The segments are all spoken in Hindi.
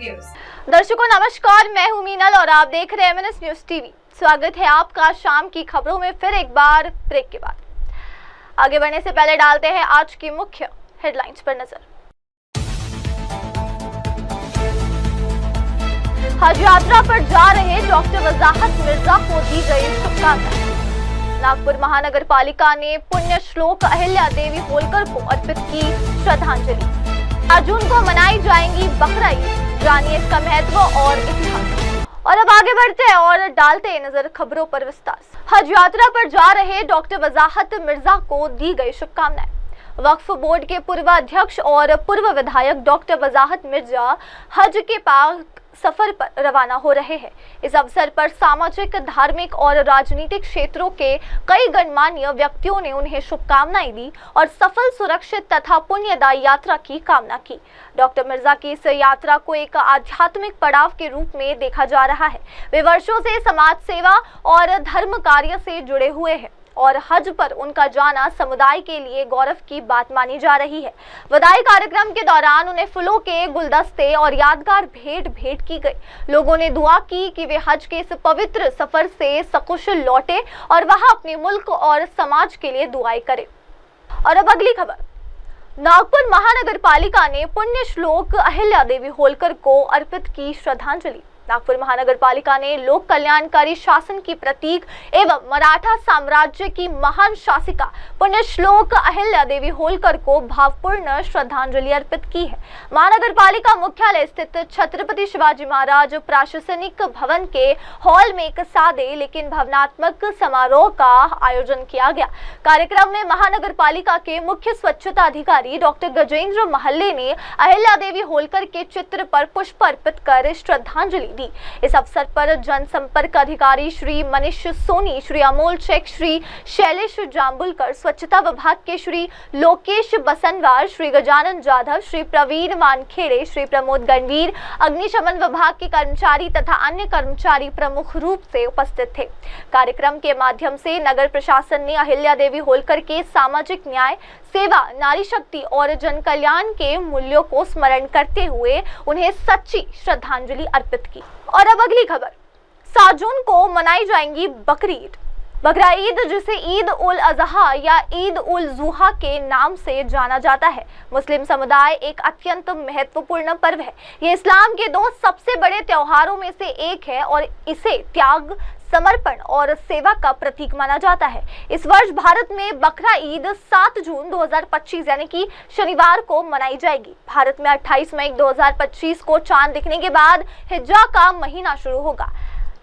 व्यूअर्स। दर्शकों नमस्कार, मैं हूं मीनल और आप देख रहे हैं एमएनएस न्यूज टीवी। स्वागत है आपका शाम की खबरों में फिर एक बार ब्रेक के बाद। आगे बढ़ने से पहले डालते हैं आज की मुख्य हेडलाइंस पर नजर। हज यात्रा पर जा रहे डॉक्टर वजाहत मिर्जा को दी गई शुभकामनाएं। नागपुर महानगर पालिका ने पुण्य श्लोक अहिल्या देवी होलकर को अर्पित की श्रद्धांजलि। 8 जून को मनाई जाएंगी बकरा ईद, जानिए इसका महत्व और इतिहास। और अब आगे बढ़ते हैं और डालते हैं नजर खबरों पर विस्तार से। हज यात्रा पर जा रहे डॉक्टर वजाहत मिर्जा को दी गई शुभकामनाएं। वक्फ बोर्ड के पूर्व अध्यक्ष और पूर्व विधायक डॉक्टर वजाहत मिर्जा हज के पाक सफर पर रवाना हो रहे हैं। इस अवसर पर सामाजिक, धार्मिक और राजनीतिक क्षेत्रों के कई गणमान्य व्यक्तियों ने उन्हें शुभकामनाएं दी और सफल, सुरक्षित तथा पुण्यदायी यात्रा की कामना की। डॉक्टर मिर्जा की इस यात्रा को एक आध्यात्मिक पड़ाव के रूप में देखा जा रहा है। वे वर्षों से समाज सेवा और धर्म कार्य से जुड़े हुए हैं और हज पर उनका जाना समुदाय के लिए गौरव की बात मानी जा रही है। विदाई कार्यक्रम के दौरान उन्हें फूलों के गुलदस्ते और यादगार भेंट की गई। लोगों ने दुआ की कि वे हज के इस पवित्र सफर से सकुशल लौटे और वहां अपने मुल्क और समाज के लिए दुआएं करें। और अब अगली खबर। नागपुर महानगर पालिका ने पुण्य श्लोक अहिल्या देवी होलकर को अर्पित की श्रद्धांजलि। नागपुर महानगर पालिका ने लोक कल्याणकारी शासन की प्रतीक एवं मराठा साम्राज्य की महान शासिका पुण्य श्लोक अहिल्या देवी होलकर को भावपूर्ण श्रद्धांजलि अर्पित की है। महानगर पालिका मुख्यालय स्थित छत्रपति शिवाजी महाराज प्रशासनिक भवन के हॉल में एक सादे लेकिन भावनात्मक समारोह का आयोजन किया गया। कार्यक्रम में महानगर पालिका के मुख्य स्वच्छता अधिकारी डॉक्टर गजेंद्र महल्ले ने अहिल्या देवी होलकर के चित्र पर पुष्प अर्पित कर श्रद्धांजलि दी। इस अवसर पर जनसंपर्क अधिकारी श्री मनीष सोनी, श्री अमोल चेक, श्री शैलेश जाम्बुलकर, स्वच्छता विभाग के श्री लोकेश बसनवार, श्री गजानन जाधव, श्री प्रवीण वानखेड़े, श्री प्रमोद गणवीर, अग्निशमन विभाग के कर्मचारी तथा अन्य कर्मचारी प्रमुख रूप से उपस्थित थे। कार्यक्रम के माध्यम से नगर प्रशासन ने अहिल्या देवी होलकर के सामाजिक न्याय, सेवा, नारी शक्ति और जन कल्याण के मूल्यों को स्मरण करते हुए उन्हें सच्ची श्रद्धांजलि अर्पित की। और अब अगली खबर। 7 जून को मनाई जाएंगी बकरी ईद। बकरा ईद, जिसे ईद उल अजहा या ईद उल जुहा के नाम से जाना जाता है, मुस्लिम समुदाय एक अत्यंत महत्वपूर्ण पर्व है। ये इस्लाम के 2 सबसे बड़े त्योहारों में से एक है और इसे त्याग, समर्पण और सेवा का प्रतीक माना जाता है। इस वर्ष भारत में बकरा ईद 7 जून 2025 यानी कि शनिवार को मनाई जाएगी। भारत में 28 मई 2025 को चांद दिखने के बाद हिज्जा का महीना शुरू होगा।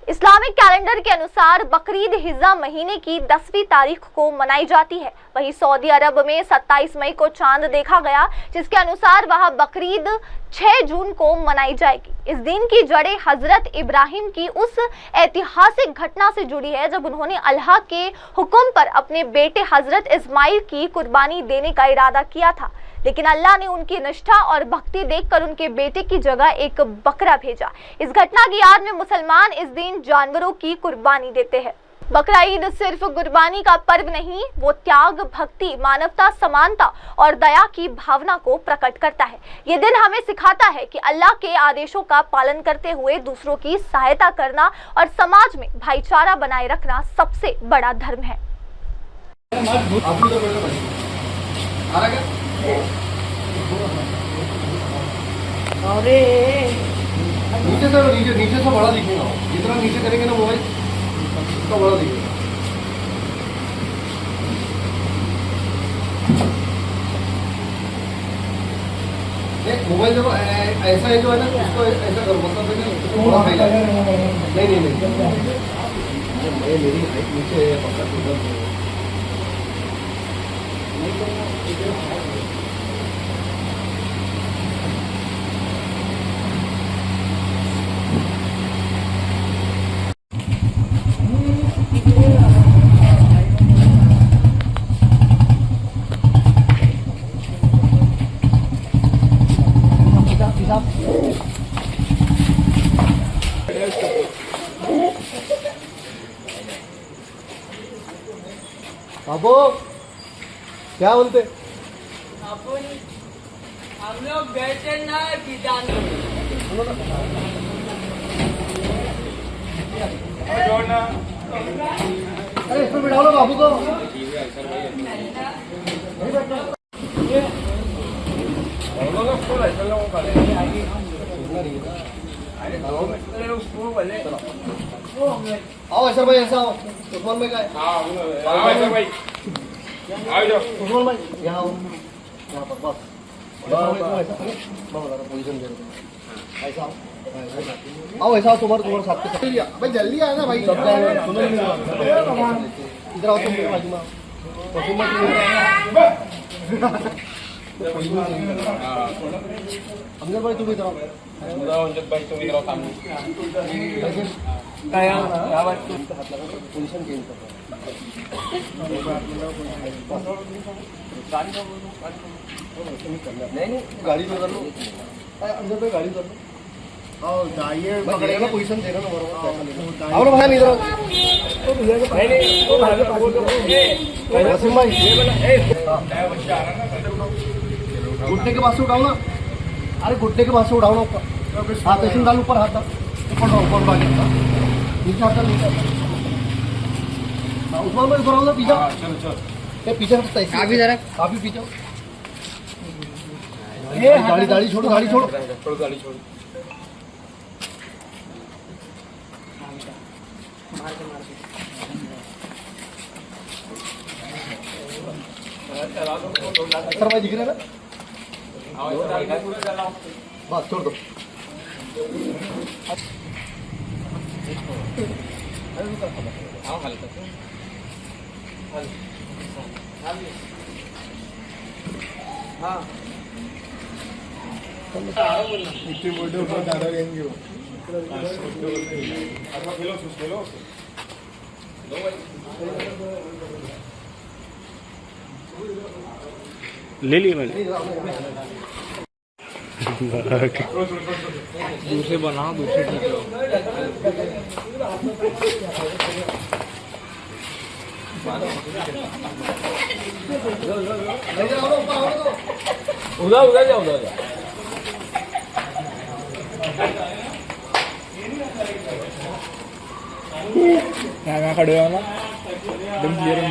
इस्लामिक कैलेंडर के अनुसार बकरीद हिज्जा महीने की 10वीं तारीख को मनाई जाती है। वहीं सऊदी अरब में 27 मई को चांद देखा गया, जिसके अनुसार वहां बकरीद 6 जून को मनाई जाएगी। इस दिन की जड़ें हजरत इब्राहिम की उस ऐतिहासिक घटना से जुड़ी है जब उन्होंने अल्लाह के हुक्म पर अपने बेटे हजरत इस्माइल की कुर्बानी देने का इरादा किया था, लेकिन अल्लाह ने उनकी निष्ठा और भक्ति देखकर उनके बेटे की जगह एक बकरा भेजा। इस घटना की याद में मुसलमान इस दिन जानवरों की कुर्बानी देते हैं। बकरा ईद सिर्फ कुर्बानी का पर्व नहीं, वो त्याग, भक्ति, मानवता, समानता और दया की भावना को प्रकट करता है। ये दिन हमें सिखाता है कि अल्लाह के आदेशों का पालन करते हुए दूसरों की सहायता करना और समाज में भाईचारा बनाए रखना सबसे बड़ा धर्म है। अरे नीचे से बड़ा दिखेगा, जितना नीचे करेंगे ना मोबाइल उतना बड़ा दिखेगा। मोबाइल देखो ऐसा है जो है ना, उसको ऐसा करो, मतलब थोड़ा फैला नहीं मेरी हाइट नीचे है, पकड़ बाबू क्या बोलते? हम लोग गए थे ना अरे इसमें बिठाओ ना बाबू को। आओ ऐसा भाई, ऐसा आओ। उस्मान भाई का है। उस्मान भाई यहाँ आओ, यहाँ पर बस पोजीशन दे रहे। ऐसा आओ, ऐसा आओ, तुम्हारे साथ के साथ भाई जल्दी आया ना भाई। सब सुनो इधर आओ, तुम मेरे बाजू में अंदर भाई, तुम इधर आओ। पोजीशन चेंज कर। नहीं गाड़ी में कर लो, अंदर पे गाड़ी कर लो। आओ जाइए, पकड़ेगा ना पोजीशन देना ना बराबर। आओ ना भाई, इधर वसीम भाई, घुटने के पास से उठाओ ना। अरे घुटने के पास से उठाओ ना ऊपर, हाथ ऐसे डालो ऊपर, हाथ ऊपर बाकी नीचे हाथ नीचे। उस्मान भाई ऊपर आओ ना, पीछे पीछे काफी जरा, काफी पीछे। गाड़ी छोड़ो, गाड़ी छोड़ो, गाड़ी छोड़ो। सर भाई दिख रहे ना, बस छोड़ दो। हाँ ले ली मैंने। दूसरे बनाओ, दूसरे उधर उधर जाओ, उधर क्या खड़े हो ना, एकदम क्लियर है।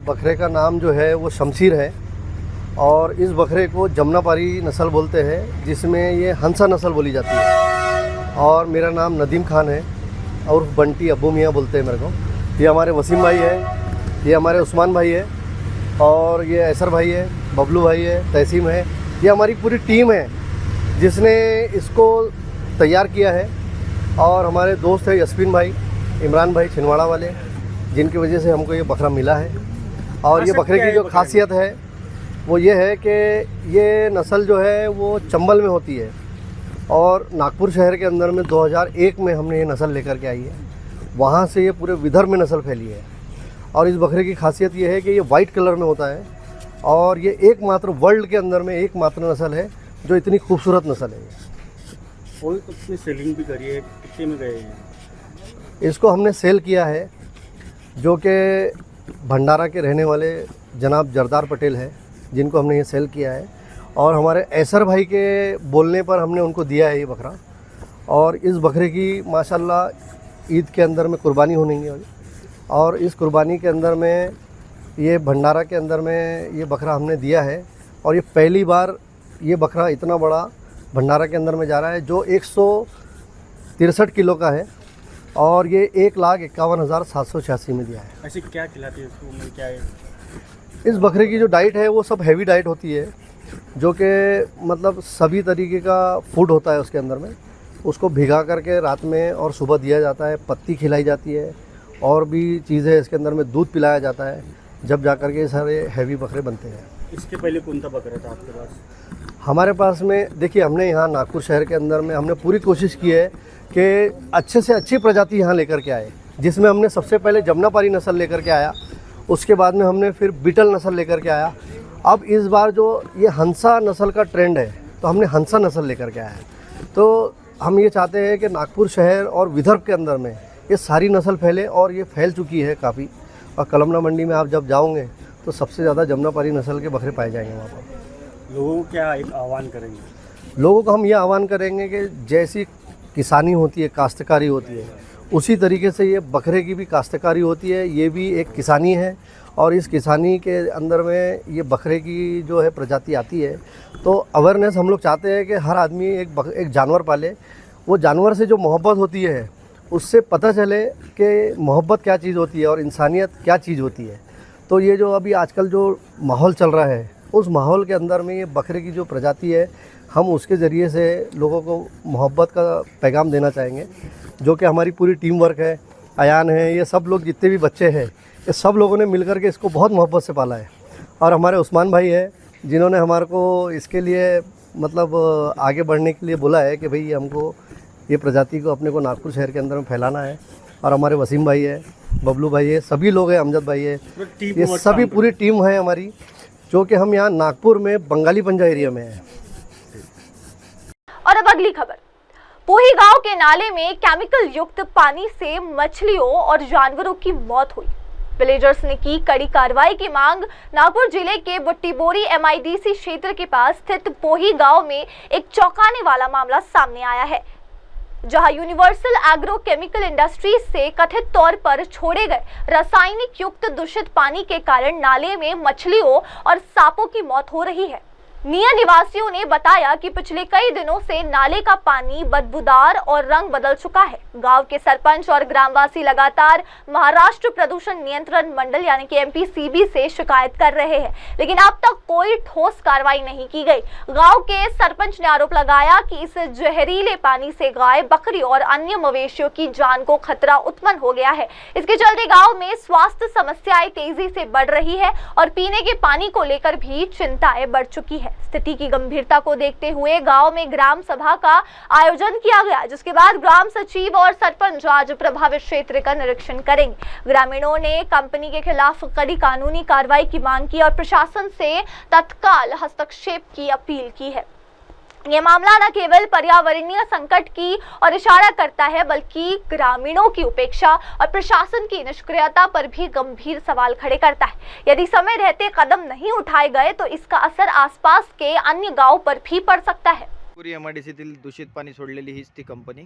बकरे का नाम जो है वो शमशीर है, और इस बकरे को जमुनापारी नस्ल बोलते हैं, जिसमें ये हंसा नस्ल बोली जाती है। और मेरा नाम नदीम खान है, और बंटी अब्बू मियाँ बोलते हैं मेरे को। ये हमारे वसीम भाई है, ये हमारे उस्मान भाई है, और ये ऐसर भाई है, बबलू भाई है, तहसीम है। ये हमारी पूरी टीम है जिसने इसको तैयार किया है। और हमारे दोस्त है यस्मीन भाई, इमरान भाई छिंदवाड़ा वाले, जिनकी वजह से हमको ये बकरा मिला है। और ये बकरे की जो खासियत है वो ये है कि ये नस्ल जो है वो चंबल में होती है, और नागपुर शहर के अंदर में 2001 में हमने ये नस्ल लेकर के आई है। वहाँ से ये पूरे विदर्भ में नस्ल फैली है। और इस बकरे की खासियत ये है कि ये वाइट कलर में होता है, और ये एकमात्र वर्ल्ड के अंदर में एकमात्र नस्ल है जो इतनी खूबसूरत नस्ल है। और कितनी सेलिंग भी करी है, कितने में गए हैं? इसको हमने सेल किया है, जो कि भंडारा के रहने वाले जनाब जरदार पटेल है, जिनको हमने ये सेल किया है। और हमारे ऐसर भाई के बोलने पर हमने उनको दिया है ये बकरा। और इस बकरे की माशाल्लाह ईद के अंदर में कुर्बानी होनी है, और इस कुर्बानी के अंदर में ये भंडारा के अंदर में ये बकरा हमने दिया है। और ये पहली बार ये बकरा इतना बड़ा भंडारा के अंदर में जा रहा है, जो 163 किलो का है, और ये 1,51,786 में दिया है। ऐसे क्या खिलाते हैं इसको, में क्या है? इस बकरे की जो डाइट है वो सब हैवी डाइट होती है, जो कि मतलब सभी तरीके का फूड होता है उसके अंदर में। उसको भिगा करके रात में और सुबह दिया जाता है, पत्ती खिलाई जाती है, और भी चीज़ें इसके अंदर में, दूध पिलाया जाता है, जब जा कर के सारे हैवी बकरे बनते हैं। इसके पहले कौन सा बकरा था आपके पास? हमारे पास में देखिए, हमने यहाँ नागपुर शहर के अंदर में हमने पूरी कोशिश की है कि अच्छे से अच्छी प्रजाति यहाँ लेकर के आए, जिसमें हमने सबसे पहले जमुनापारी नस्ल लेकर के आया। उसके बाद में हमने फिर बीटल नस्ल लेकर के आया। अब इस बार जो ये हंसा नस्ल का ट्रेंड है तो हमने हंसा नस्ल लेकर के आया है। तो हम ये चाहते हैं कि नागपुर शहर और विदर्भ के अंदर में ये सारी नस्ल फैले, और ये फैल चुकी है काफ़ी। और कलमना मंडी में आप जब जाओगे तो सबसे ज़्यादा जमुनापारी नस्ल के बकरे पाए जाएंगे वहाँ पर। लोगों को क्या एक आह्वान करेंगे? लोगों को हम ये आह्वान करेंगे कि जैसी किसानी होती है, काश्तकारी होती है, उसी तरीके से ये बकरे की भी काश्तकारी होती है। ये भी एक किसानी है, और इस किसानी के अंदर में ये बकरे की जो है प्रजाति आती है। तो अवेयरनेस हम लोग चाहते हैं कि हर आदमी एक जानवर पाले। वो जानवर से जो मोहब्बत होती है उससे पता चले कि मोहब्बत क्या चीज़ होती है और इंसानियत क्या चीज़ होती है। तो ये जो अभी आजकल जो माहौल चल रहा है, उस माहौल के अंदर में ये बकरे की जो प्रजाति है, हम उसके ज़रिए से लोगों को मोहब्बत का पैगाम देना चाहेंगे, जो कि हमारी पूरी टीम वर्क है। अयान है, ये सब लोग जितने भी बच्चे हैं, ये सब लोगों ने मिलकर के इसको बहुत मोहब्बत से पाला है। और हमारे उस्मान भाई है जिन्होंने हमारे को इसके लिए मतलब आगे बढ़ने के लिए बोला है कि भाई हमको ये प्रजाति को अपने को नागपुर शहर के अंदर में फैलाना है। और हमारे वसीम भाई है, बबलू भाई है, सभी लोग हैं, अमजद भाई है, ये सभी पूरी टीम है हमारी, जो कि हम यहाँ नागपुर में बंगाली पंजा एरिया में हैं। और अब अगली खबर, पोही गांव के नाले में केमिकल युक्त पानी से मछलियों और जानवरों की मौत हुई। विलेजर्स ने की कड़ी कार्रवाई की मांग। नागपुर जिले के बुट्टीबोरी MIDC क्षेत्र के पास स्थित पोही गांव में एक चौंकाने वाला मामला सामने आया है, जहां यूनिवर्सल एग्रो केमिकल इंडस्ट्रीज से कथित तौर पर छोड़े गए रासायनिक युक्त दूषित पानी के कारण नाले में मछलियों और सांपों की मौत हो रही है। निया निवासियों ने बताया कि पिछले कई दिनों से नाले का पानी बदबूदार और रंग बदल चुका है। गांव के सरपंच और ग्रामवासी लगातार महाराष्ट्र प्रदूषण नियंत्रण मंडल यानी कि MPCB से शिकायत कर रहे हैं, लेकिन अब तक कोई ठोस कार्रवाई नहीं की गई। गांव के सरपंच ने आरोप लगाया कि इस जहरीले पानी से गाय, बकरी और अन्य मवेशियों की जान को खतरा उत्पन्न हो गया है। इसके चलते गाँव में स्वास्थ्य समस्याएं तेजी से बढ़ रही है और पीने के पानी को लेकर भी चिंताएं बढ़ चुकी है। स्थिति की गंभीरता को देखते हुए गांव में ग्राम सभा का आयोजन किया गया, जिसके बाद ग्राम सचिव और सरपंच आज प्रभावित क्षेत्र का निरीक्षण करेंगे। ग्रामीणों ने कंपनी के खिलाफ कड़ी कानूनी कार्रवाई की मांग की और प्रशासन से तत्काल हस्तक्षेप की अपील की है। ये मामला न केवल पर्यावरणीय संकट की ओर इशारा करता है, बल्कि ग्रामीणों की उपेक्षा और प्रशासन की निष्क्रियता पर भी गंभीर सवाल खड़े करता है। यदि समय रहते कदम नहीं उठाए गए तो इसका असर आसपास के अन्य गांव पर भी पड़ सकता है। पूरी MIDCतील दूषित पाणी सोडलेली हीच ती company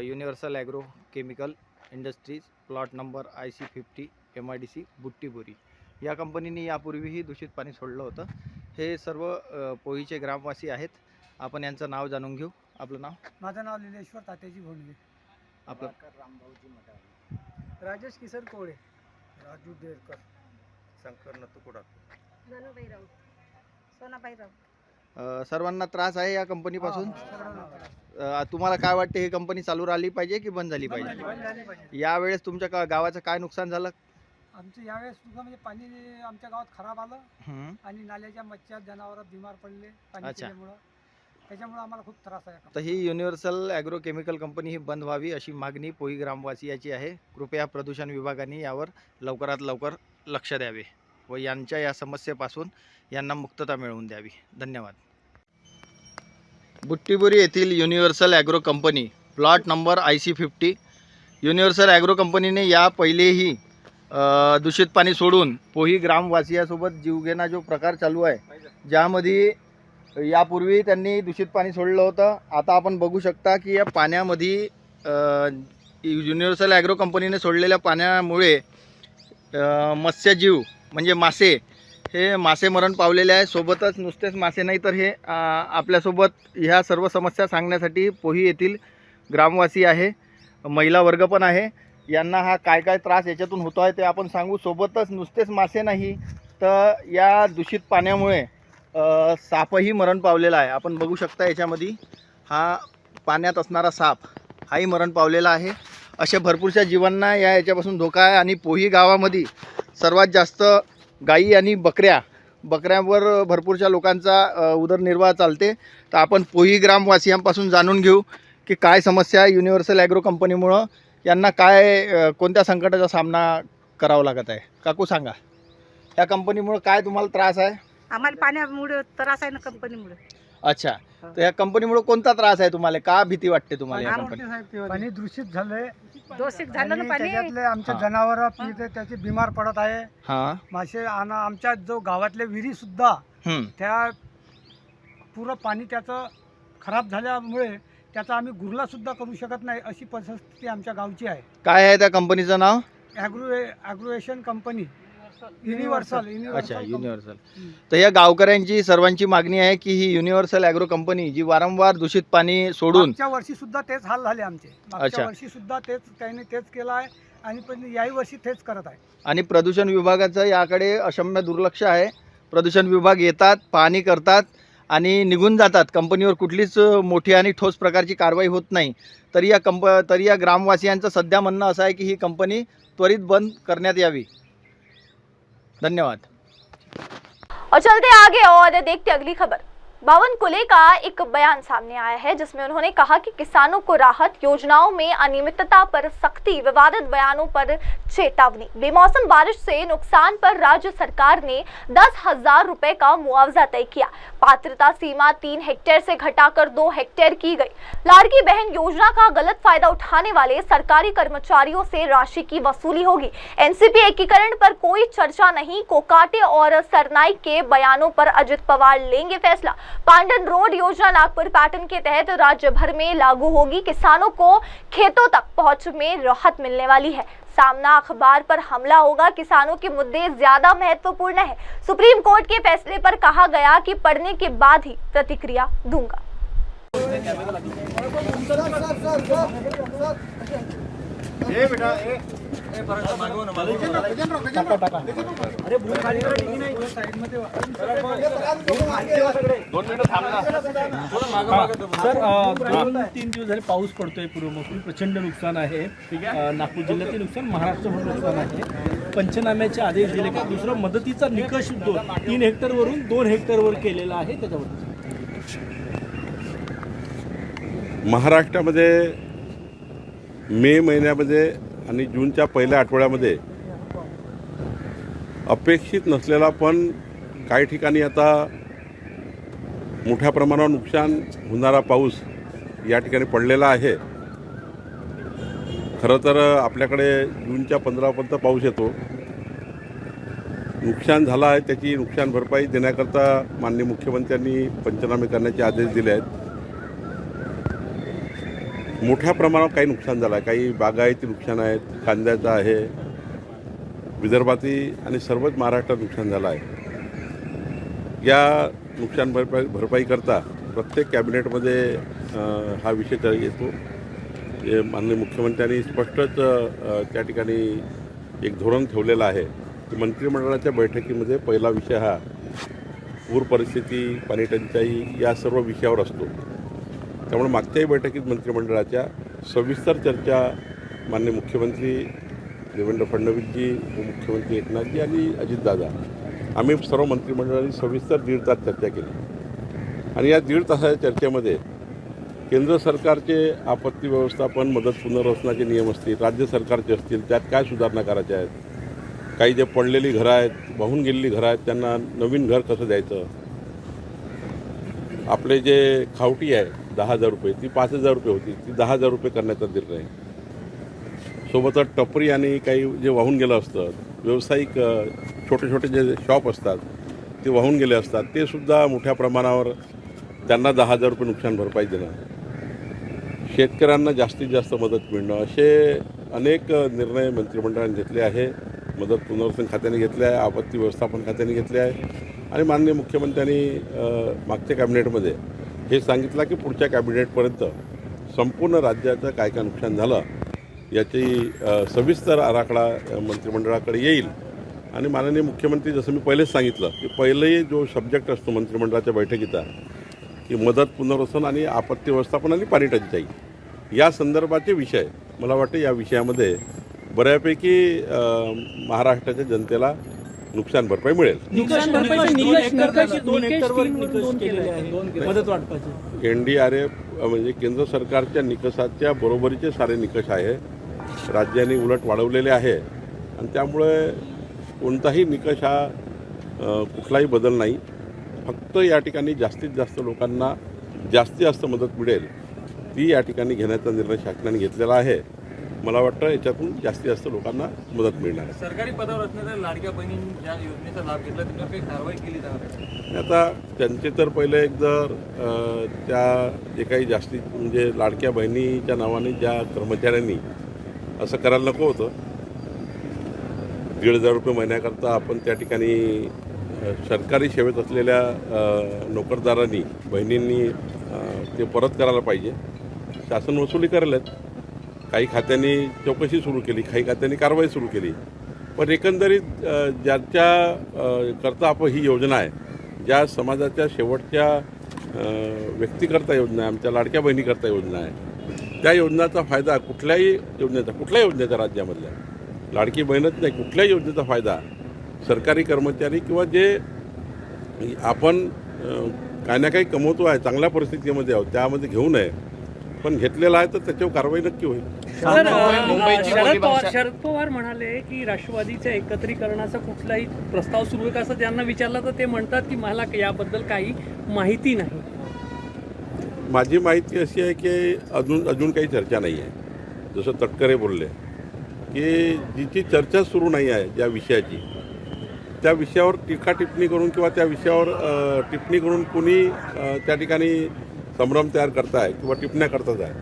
universal agro chemical industries, plot number IC50 MIDC Butibori या कंपनीने यापूर्वीही दूषित पाणी सोडलं होतं। हे सर्व पोहीचे ग्रामवासी आहेत। आपण यांचं नाव जाणून घेऊ। आपलं नाव? माझं नाव लीलेश्वर तात्याजी भोंडगे। आपलं? राजेश किसन कोळे, राजू देरकर, शंकर नतुकुडा, सोनाबाई राऊत। सर्वांना त्रास आहे या कंपनीपासून? तुम्हाला काय वाटते, ही कंपनी चालू राहिली पाहिजे की बंद झाली पाहिजे? यावेळेस तुमच्या गावाचं काय नुकसान झालं? आमचं यावेळेस सुद्धा म्हणजे पाणी आमच्या गावात खराब आलं आणि नाल्याच्या मच्छर जनावर बिमार पडले पाणी पिल्यामुळे, त्याच्यामुळे आम्हाला खूप त्रास आहे। तर ही युनिव्हर्सल ॲग्रो केमिकल कंपनी ही बंद व्हावी अशी मागणी पोही ग्रामवासियाची आहे। कृपया प्रदूषण विभागाने यावर लवकरात लवकर लक्ष द्यावे व यांच्या या समस्येपासून यांना मुक्तता मिळवून द्यावी। धन्यवाद। बुट्टीबोरी येथील universal agro company, plot number IC50। Universal agro कंपनीने या पहिलेही दूषित पाणी सोडून पोही ग्रामवासियासोबत जीवघेणा जो प्रकार चालू आहे, ज्यामध्ये यापूर्वी त्यांनी दूषित पाणी सोडलं होतं। आता आपण बघू शकता की या पाण्यामध्ये युनिव्हर्सल ॲग्रो कंपनीने सोडलेल्या पाण्यामुळे मत्स्यजीव म्हणजे मासे, हे मासे मरण पावलेले आहे। सोबतच नुसतेच मासे नाही तर हे आपल्यासोबत ह्या सर्व समस्या सांगण्यासाठी पोही येथील ग्रामवासी आहे, महिला वर्ग पण आहे। यांना हा काय काय त्रास याच्यातून होतो आहे ते आपण सांगू। सोबतच नुसतेच मासे नाही तर या दूषित पाण्यामुळे सापही मरण पावलेला आहे। आपण बघू शकता याच्यामध्ये हा पाण्यात असणारा साप हाही मरण पावलेला आहे। अशा भरपूरशा जीवांना याच्यापासून धोका आहे। आणि पोही गावामध्ये सर्वात जास्त गाई आणि बकऱ्यांवर भरपूरशा लोकांचा उदरनिर्वाह चालते। तर आपण पोही ग्रामवासियांपासून जाणून घेऊ की काय समस्या युनिव्हर्सल ॲग्रो कंपनीमुळं यांना काय कोणत्या संकटाचा सामना करावा लागत आहे। काकू सांगा। या कंपनीमुळे काय तुम्हाला त्रास आहे? आम्हाला पाण्यामुळे त्रास आहे ना कंपनीमुळे. अच्छा, तर या कंपनीमुळे कोणता त्रास आहे तुम्हाला? का भीती वाटते तुम्हाला या कंपनी? पाणी दूषित झालंय दूषित झालं ना आणि पाणी. त्याच्यातले आमचे हा. जनावर पिते त्याचे बिमार पडत आहे. हां. मासे आणि आमच्या जो गावातले विहिरी सुद्धा त्या पुरं पाणी त्याचं खराब झाल्यामुळे त्याचा आम्ही गुरला सुद्धा करू शकत नाही अशी परिस्थिती आमच्या गावची आहे. काय आहे त्या कंपनीचं नाव? ॲग्रोएशन कंपनी युनिव्हर्सल. अच्छा, युनिव्हर्सल. तर या गावकऱ्यांची सर्वांची मागणी आहे की ही युनिव्हर्सल ॲग्रो कंपनी जी वारंवार दूषित पाणी सोडून मागच्या वर्षी सुद्धा तेच हाल झाले आमचे. अच्छा. मागच्या वर्षी सुद्धा त्याने तेच केलं आहे आणि पण याही वर्षी तेच करत आहे. आणि प्रदूषण विभागाचं याकडे अक्षम्य दुर्लक्ष आहे. प्रदूषण विभाग येतात, पाहणी करतात आणि निघून जातात. कंपनीवर कुठलीच मोठी आणि ठोस प्रकारची कारवाई होत नाही. तरी या ग्रामवासियांचं सध्या म्हणणं असं आहे की ही कंपनी त्वरित बंद करण्यात यावी. धन्यवाद. और चलते आगे और देखते अगली खबर। बावनकुले का एक बयान सामने आया है जिसमें उन्होंने कहा कि किसानों को राहत योजनाओं में अनियमितता पर सख्ती, विवादित बयानों पर चेतावनी। बेमौसम बारिश से नुकसान पर राज्य सरकार ने 10,000 रुपए का मुआवजा तय किया। पात्रता सीमा 3 हेक्टेयर से घटाकर 2 हेक्टेयर की गई। लाड़की बहन योजना का गलत फायदा उठाने वाले सरकारी कर्मचारियों से राशि की वसूली होगी। एनसीपी एकीकरण पर कोई चर्चा नहीं, कोकाटे और सरनाईक के बयानों पर अजित पवार लेंगे फैसला। पांडन रोड योजना नागपुर पैटर्न के तहत राज्य भर में लागू होगी। किसानों को खेतों तक पहुंच में राहत मिलने वाली है। सामना अखबार पर हमला होगा। किसानों के मुद्दे ज्यादा महत्वपूर्ण है। सुप्रीम कोर्ट के फैसले पर कहा गया कि पढ़ने के बाद ही प्रतिक्रिया दूंगा। सर 2-3 दिवस झाले पाऊस पडतोय पूर्वमुखी, प्रचंड नुकसान आहे. नागपूर जिल्ह्यातील नुकसान, महाराष्ट्रभर नुकसान आहे. पंचनाम्याचे आदेश दिले का? दुसरं मदतीचा निकष 3 हेक्टरवरून 2 हेक्टरवर केलेला आहे, त्याच्यावर महाराष्ट्रामध्ये मे महिन्यामध्ये आणि जूनच्या पहिल्या आठवड्यामध्ये अपेक्षित नसलेला पण काही ठिकाणी आता मोठ्या प्रमाणावर नुकसान होणारा पाऊस या ठिकाणी पडलेला आहे. खरं तर आपल्याकडे जूनच्या 15पर्यंत पाऊस येतो. नुकसान झालं आहे त्याची नुकसान भरपाई देण्याकरता माननीय मुख्यमंत्र्यांनी पंचनामे करण्याचे आदेश दिले आहेत. मोठ्या प्रमाणावर काही नुकसान झालं आहे. काही बागायती नुकसान आहेत, कांद्याचं आहे, विदर्भातील आणि सर्वच महाराष्ट्रात नुकसान झालं आहे. या नुकसान भरपाई करता प्रत्येक कॅबिनेटमध्ये हा विषय येतो. माननीय मुख्यमंत्र्यांनी स्पष्टच त्या ठिकाणी एक धोरण ठेवलेलं आहे की मंत्रिमंडळाच्या बैठकीमध्ये पहिला विषय हा पूर परिस्थिती, पाणी टंचाई या सर्व विषयावर असतो. त्यामुळे मागच्याही बैठकीत मंत्रिमंडळाच्या सविस्तर चर्चा माननीय मुख्यमंत्री देवेंद्र फडणवीसजी, उपमुख्यमंत्री एकनाथजी आणि अजितदादा आम्ही सर्व मंत्रिमंडळाने सविस्तर 1.5 तास चर्चा केली. आणि या 1.5 तासाच्या चर्चेमध्ये केंद्र सरकारचे आपत्ती व्यवस्थापन, मदत पुनर्वसनाचे नियम असतील, राज्य सरकारचे असतील, त्यात काय सुधारणा करायच्या आहेत, काही जे पडलेली घरं आहेत, वाहून गेलेली घरं आहेत, त्यांना नवीन घर कसं द्यायचं, आपले जे खावटी आहे 10,000 रुपये ती 5,000 रुपये होती, ती 10,000 रुपये करण्याचा निर्णय. सोबतच टपरी आणि काही जे वाहून गेलं असतं, व्यावसायिक छोटे छोटे जे शॉप असतात ते वाहून गेले असतात, ते सुद्धा मोठ्या प्रमाणावर त्यांना 10,000 रुपये नुकसान भरपाई देणं, शेतकऱ्यांना जास्तीत जास्त मदत मिळणं, असे अनेक निर्णय मंत्रिमंडळाने घेतले आहे. मदत पुनर्वसन खात्याने घेतले आहे, आपत्ती व्यवस्थापन खात्याने घेतले आहे. आणि माननीय मुख्यमंत्र्यांनी मागच्या कॅबिनेटमध्ये हे सांगितलं की पुढच्या कॅबिनेटपर्यंत संपूर्ण राज्याचं काय काय नुकसान झालं याची सविस्तर आराखडा मंत्रिमंडळाकडे येईल. आणि माननीय मुख्यमंत्री, जसं मी पहिलेच सांगितलं की पहिलेही जो सब्जेक्ट असतो मंत्रिमंडळाच्या बैठकीचा की मदत पुनर्वसन आणि आपत्ती व्यवस्थापन आणि पाणी टंचाई या संदर्भाचे विषय, मला वाटतं या विषयामध्ये बऱ्यापैकी महाराष्ट्राच्या जनतेला नुकसान भरपाई मिळेल. NDRF म्हणजे केंद्र सरकारच्या निकषाच्या बरोबरीचे सारे निकष आहे. राज्यांनी उलट वाढवलेले आहे आणि त्यामुळे कोणताही निकष हा कुठलाही बदल नाही. फक्त या ठिकाणी जास्तीत जास्त लोकांना जास्तीत जास्त मदत मिळेल ती या ठिकाणी घेण्याचा निर्णय शासनाने घेतलेला आहे. मला वाटतं याच्यातून जास्तीत जास्त लोकांना मदत मिळणार आहे. सरकारी पदावर असणाऱ्या लाडक्या बहिणी या योजनेचा लाभ घेतला त्याच्यावर काही कारवाई केली जाणार आहे? आता त्यांचे तर पहिले एक जर त्या जे काही जास्ती म्हणजे लाडक्या बहिणीच्या नावाने ज्या कर्मचाऱ्यांनी असं करायला नको होतं, 1,500 रुपये महिन्याकरता आपण त्या ठिकाणी सरकारी सेवेत असलेल्या नोकरदारांनी बहिणींनी ते परत करायला पाहिजे. शासन वसुली करायलाच काही खात्यांनी चौकशी सुरू केली, काही खात्यांनी कारवाई सुरू केली. पण एकंदरीत ज्याच्या करता आपण ही योजना आहे, ज्या समाजाच्या शेवटच्या व्यक्तीकरता योजना आहे, आमच्या लाडक्या बहिणीकरता योजना आहे, त्या योजनेचा फायदा कुठल्याही योजनेचा राज्यामधल्या लाडकी बहीणच नाही, कुठल्याही योजनेचा फायदा सरकारी कर्मचारी किंवा जे आपण काही ना काही कमवतो आहे, चांगल्या परिस्थितीमध्ये आहोत, त्यामध्ये घेऊ नये. पण घेतलेला आहे तर त्याच्यावर कारवाई नक्की होईल. शरद पवार म्हणाले की राष्ट्रवादीच्या एकत्रीकरणाचा कुठलाही प्रस्ताव सुरू आहे का असं त्यांना विचारलं तर ते म्हणतात की मला याबद्दल काही माहिती नाही. माझी माहिती अशी आहे की अजून काही चर्चा नाही आहे. जसं तटकरे बोलले की जिची चर्चा सुरू नाही आहे ज्या विषयाची, त्या विषयावर टीका टिप्पणी करून किंवा त्या विषयावर टिप्पणी करून कोणी त्या ठिकाणी संभ्रम तयार करताय किंवा टिप्पण्या करतात आहे,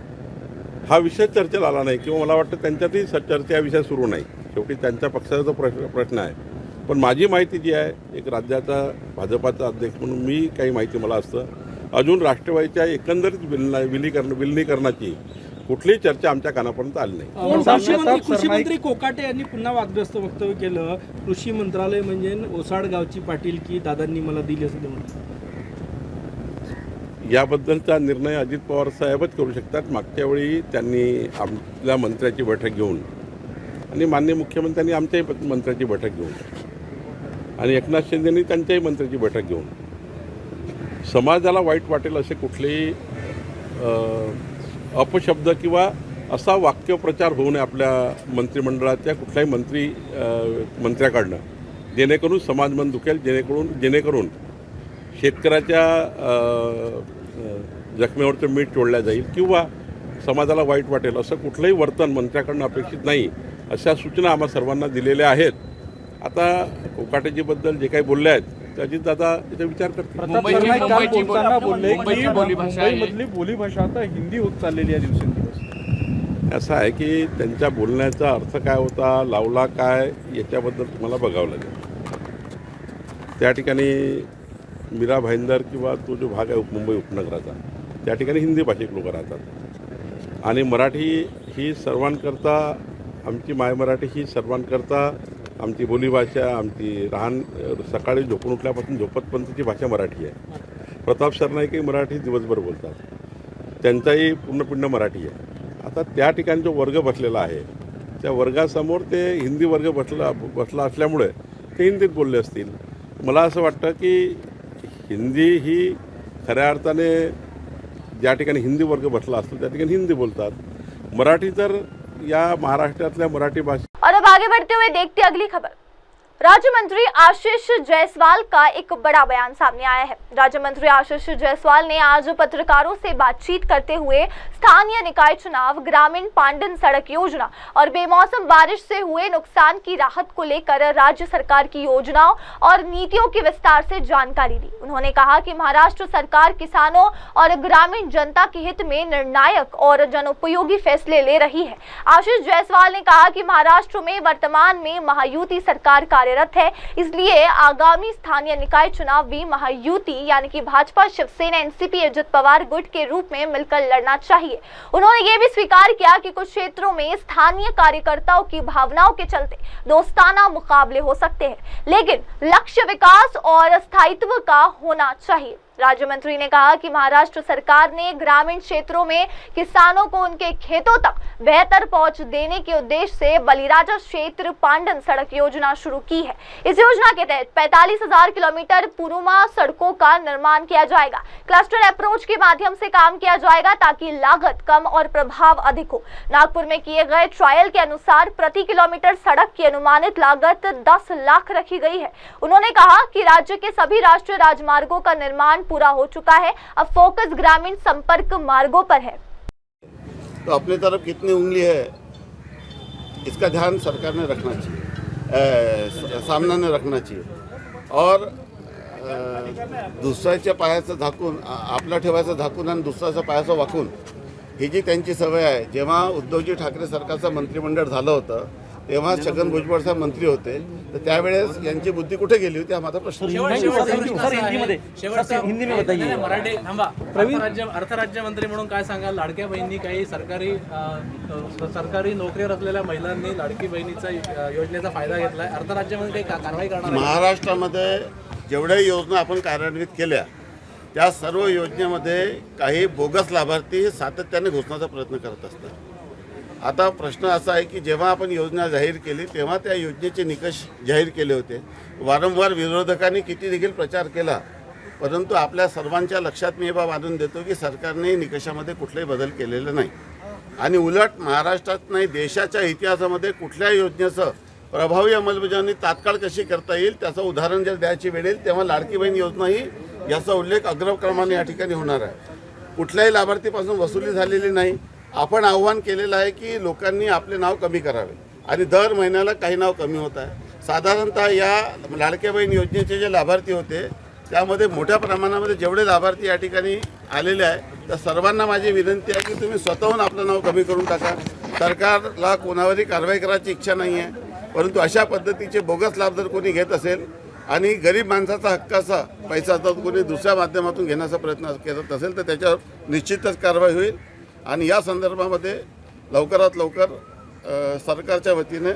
हा विषय चर्चेला आला नाही किंवा मला वाटतं त्यांच्यातही चर्चा या विषय सुरू नाही. शेवटी त्यांच्या पक्षाचा तो प्रश्न आहे. पण माझी माहिती जी आहे, एक राज्याचा भाजपाचा अध्यक्ष म्हणून मी काही माहिती मला असतं, अजून राष्ट्रवादीच्या एकंदरीत विलिनीकरणाची कुठलीही चर्चा आमच्या कानापर्यंत आली नाही. कृषी मंत्री कोकाटे यांनी पुन्हा वादग्रस्त वक्तव्य केलं. कृषी मंत्रालय म्हणजे ओसाड गावची पाटील की दादांनी मला दिली असं ते म्हणतात. याबद्दलचा निर्णय अजित पवार साहेबच करू शकतात. मागच्या वेळी त्यांनी आपल्या मंत्र्याची बैठक घेऊन आणि माननीय मुख्यमंत्र्यांनी आमच्याही मंत्र्याची बैठक घेऊन आणि एकनाथ शिंदेंनी त्यांच्याही मंत्र्याची बैठक घेऊन समाजाला वाईट वाटेल असे कुठलेही अपशब्द किंवा असा वाक्यप्रचार होऊ नये आपल्या मंत्रिमंडळाच्या कुठल्याही मंत्र्याकडनं, जेणेकरून समाज मन दुखेल, जेणेकरून शेतकऱ्याच्या जखमेवरचं मीठ चोळलं जाईल किंवा समाजाला वाईट वाटेल असं कुठलंही वर्तन मंत्र्याकडनं अपेक्षित नाही. अशा सूचना आम्हा सर्वांना दिलेल्या आहेत. आता कोकाटेजीबद्दल जे काही बोलले आहेत ते अजितदादा याचा विचार करतील. मुंबईमधली बोलीभाषा आता हिंदी होत चाललेली आहे दिवसेंदिवस. असं आहे की त्यांच्या बोलण्याचा अर्थ काय होता, लावला काय, याच्याबद्दल तुम्हाला बघावं लागेल. त्या ठिकाणी मीरा भाईंदर किंवा तो जो भाग आहे मुंबई उपनगराचा, त्या ठिकाणी हिंदी भाषिक लोक राहतात आणि मराठी ही सर्वांकरता, आमची माय मराठी ही सर्वांकरता आमची बोलीभाषा, आमची सकाळी झोपून उठल्यापासून झोपतपर्यंतची भाषा मराठी आहे. प्रताप सरनाईकही मराठी दिवसभर बोलतात, त्यांचाही पूर्णपिंड मराठी आहे. आता त्या ठिकाणी जो वर्ग बसलेला आहे त्या वर्गासमोर ते हिंदी वर्ग बसला असल्यामुळे ते हिंदीत बोलले असतील. मला असं वाटतं की हिंदी ही खऱ्या अर्थाने ज्या ठिकाणी हिंदी वर्ग बसला असतो त्या ठिकाणी हिंदी बोलतात. मराठी तर या महाराष्ट्रातल्या मराठी भाषा. और अब आगे बढ़ते हुए देखते अगली खबर। राज्य मंत्री आशीष जायसवाल का एक बड़ा बयान सामने आया है। राज्य मंत्री आशीष जायसवाल ने आज पत्रकारों से बातचीत करते हुए स्थानीय निकाय चुनाव, ग्रामीण पांडन सड़क योजना और बेमौसम बारिश से हुए नुकसान की राहत को लेकर राज्य सरकार की योजनाओं और नीतियों की विस्तार से जानकारी दी। उन्होंने कहा कि महाराष्ट्र सरकार किसानों और ग्रामीण जनता के हित में निर्णायक और जनोपयोगी फैसले ले रही है। आशीष जायसवाल ने कहा कि महाराष्ट्र में वर्तमान में महायुति सरकार कार्यरत है, इसलिए आगामी स्थानीय निकाय चुनाव भी महायुति यानी कि भाजपा, शिवसेना, एनसीपी, अजित पवार गुट के रूप में मिलकर लड़ना चाहिए। उन्होंने ये भी स्वीकार किया कि कुछ क्षेत्रों में स्थानीय कार्यकर्ताओं की भावनाओं के चलते दोस्ताना मुकाबले हो सकते हैं, लेकिन लक्ष्य विकास और स्थायित्व का होना चाहिए। राज्य मंत्री ने कहा कि महाराष्ट्र सरकार ने ग्रामीण क्षेत्रों में किसानों को उनके खेतों तक बेहतर पहुंच देने के उद्देश्य से बलिराजा क्षेत्र पांडन सड़क योजना शुरू की है। इस योजना के तहत 45,000 किलोमीटर पुरुमा सड़कों का निर्माण किया जाएगा। क्लस्टर अप्रोच के माध्यम से काम किया जाएगा ताकि लागत कम और प्रभाव अधिक हो। नागपुर में किए गए ट्रायल के अनुसार प्रति किलोमीटर सड़क की अनुमानित लागत 10 लाख रखी गई है। उन्होंने कहा कि राज्य के सभी राष्ट्रीय राजमार्गों का निर्माण पूरा हो चुका है, अब फोकस ग्रामीण संपर्क मार्गों पर है। तो अपनी तरफ कितनी उंगली है इसका ध्यान सरकार ने रखना चाहिए, सामना ने रखना चाहिए और दुसऱ्याच्या पायाचं झाकून आपला ठेवायचं झाकून आणि दुसऱ्याच्या पायाचं वाकून ही जी त्यांची सवय आहे। जेव्हा उद्धवजी ठाकरे सरकारचं मंत्रिमंडळ झालं होतं तेव्हा छगन भुजबळ साहेब मंत्री होते, तर त्यावेळेस यांची बुद्धी कुठे गेली होती हा माझा प्रश्न मराठी थांबा। अर्थराज्यमंत्री म्हणून काय सांगाल, लाडक्या बहिणी काही सरकारी नोकरीवर असलेल्या महिलांनी लाडकी बहिणीचा योजनेचा फायदा घेतलाय, अर्थराज्यामध्ये काही कारवाई करणार? महाराष्ट्रामध्ये जेवढ्या योजना आपण कार्यान्वित केल्या त्या सर्व योजनेमध्ये काही बोगस लाभार्थी सातत्याने घुसण्याचा प्रयत्न करत असतात। आता प्रश्न असा आहे की जेव्हा आपण योजना जाहीर केली तेव्हा त्या योजनेचे निकष जाहीर केले होते। वारंवार विरोधकांनी किती देखील प्रचार केला, परंतु आपल्या सर्वांच्या लक्षात मी हे बाब आणून देतो की सरकारने निकषामध्ये कुठलाही बदल केलेला नाही आणि उलट महाराष्ट्रात नाही देशाच्या इतिहासामध्ये कुठल्या योजनेचं प्रभावी अंमलबजावणी तात्काळ कशी करता येईल त्याचं उदाहरण जर द्यायची वेळ येईल तेव्हा लाडकी बहीण योजना ही याचा उल्लेख अग्रक्रमाने या ठिकाणी होणार आहे। कुठल्याही लाभार्थीपासून वसुली झालेली नाही। आपण आव्हान केलेलं आहे की लोकांनी आपले नाव कमी करावे आणि दर महिन्याला काही नाव कमी होत आहे। साधारणतः या लाडक्या बहीण योजनेचे जे लाभार्थी होते त्यामध्ये मोठ्या प्रमाणामध्ये जेवढे लाभार्थी या ठिकाणी आलेले आहे त्या सर्वांना माझी विनंती आहे की तुम्ही स्वतःहून आपलं नाव कमी करून टाका। सरकारला कोणावरही कारवाई करायची इच्छा नाही आहे, परंतु अशा पद्धतीचे बोगस लाभ जर कोणी घेत असेल आणि गरीब माणसाचा हक्काचा पैसा जर कोणी दुसऱ्या माध्यमातून घेण्याचा प्रयत्न करत असेल तर त्याच्यावर निश्चितच कारवाई होईल आणि या संदर्भामध्ये लवकरात लवकर सरकारच्या वतीने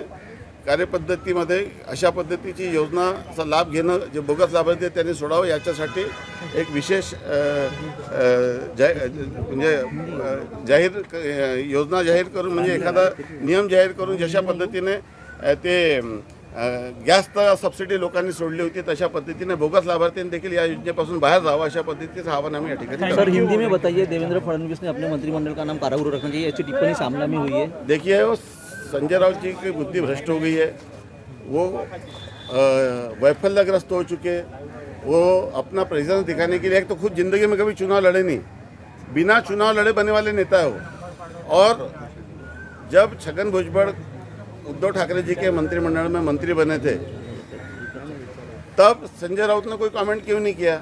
कार्यपद्धतीमध्ये अशा पद्धतीची योजनाचा लाभ घेणं जे बोगस लाभार्थी आहेत त्यांनी सोडावं याच्यासाठी एक विशेष जाहीर योजना जाहीर करून म्हणजे एखादा नियम जाहीर करून जशा पद्धतीने ते गॅस सबसिडी लोकांनी सोडली होती तशा पद्धतीने बोगस लाभार्थ्यांनी देखील या योजनेपासून बाहेर जावं अशा पद्धतीचं आवाहन आम्ही या ठिकाणी। सर हिंदी में बताइए, देवेंद्र फडणवीस ने अपने मंत्रिमंडल का नाम कारागृह रखना चाहिए, ऐसी टिप्पणी सामने में हुई है। देखिए वो संजय राउत जी की बुद्धि भ्रष्ट हो गई है, वो वैफल्यग्रस्त हो चुके, वो अपना प्रेजेंस दिखाने के लिए एक तो खुद जिंदगी में कभी चुनाव लड़े नहीं, बिना चुनाव लड़े बनने वाले नेता है वो। और जब छगन भुजबल उद्धव ठाकरे जी के मंत्रिमंडल में मंत्री बने थे तब संजय राउत ने कोई कमेंट क्यों नहीं किया?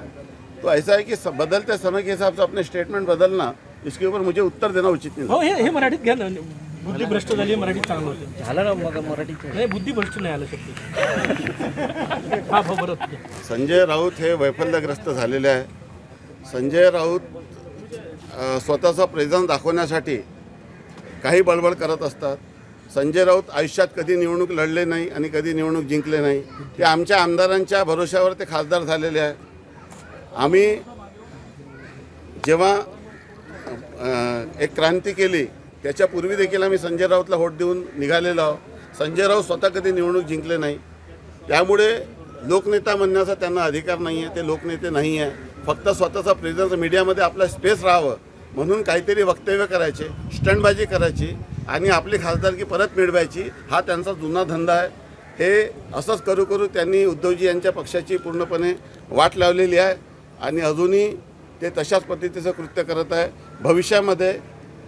तो ऐसा है कि बदलते समय के हिसाब से अपने स्टेटमेंट बदलना इसके ऊपर मुझे उत्तर देना उचित नहीं। हो हे मराठीत घ्या ना, बुद्धी भ्रष्ट झाली मराठीत चांगलं होतं झालं ना मग मराठी नाही, बुद्धी भ्रष्ट नाही आलं शक्य। हा बरोबर। संजय राऊत हे वैफल्यग्रस्त झालेले आहे। संजय राऊत स्वतःचा प्रेझेन्स दाखवण्यासाठी काही बळबळ करत असतात। संजय राऊत आयुष्यात कधी निवडणूक लढले नाही आणि कधी निवडणूक जिंकले नाही, ते आमच्या आमदारांच्या भरोश्यावर ते खासदार झालेले आहे। आम्ही जेव्हा एक क्रांती केली त्याच्यापूर्वी देखील आम्ही संजय राऊतला वोट देऊन निघालेलो आहोत। संजय राऊत स्वतः कधी निवडणूक जिंकले नाही, त्यामुळे लोकनेता म्हणण्याचा त्यांना अधिकार नाही आहे, ते लोकनेते नाही आहे। फक्त स्वतःचा प्रेझेन्स मीडियामध्ये आपला स्पेस राहावं म्हणून काहीतरी वक्तव्य करायचे, स्टंटबाजी करायची आणि आपली खासदारकी परत मिळवायची हा त्यांचा जुना धंदा आहे। हे असंच करू करू त्यांनी उद्धवजी यांच्या पक्षाची पूर्णपणे वाट लावलेली आहे आणि अजूनही ते तशाच पद्धतीचं कृत्य करत आहे। भविष्यामध्ये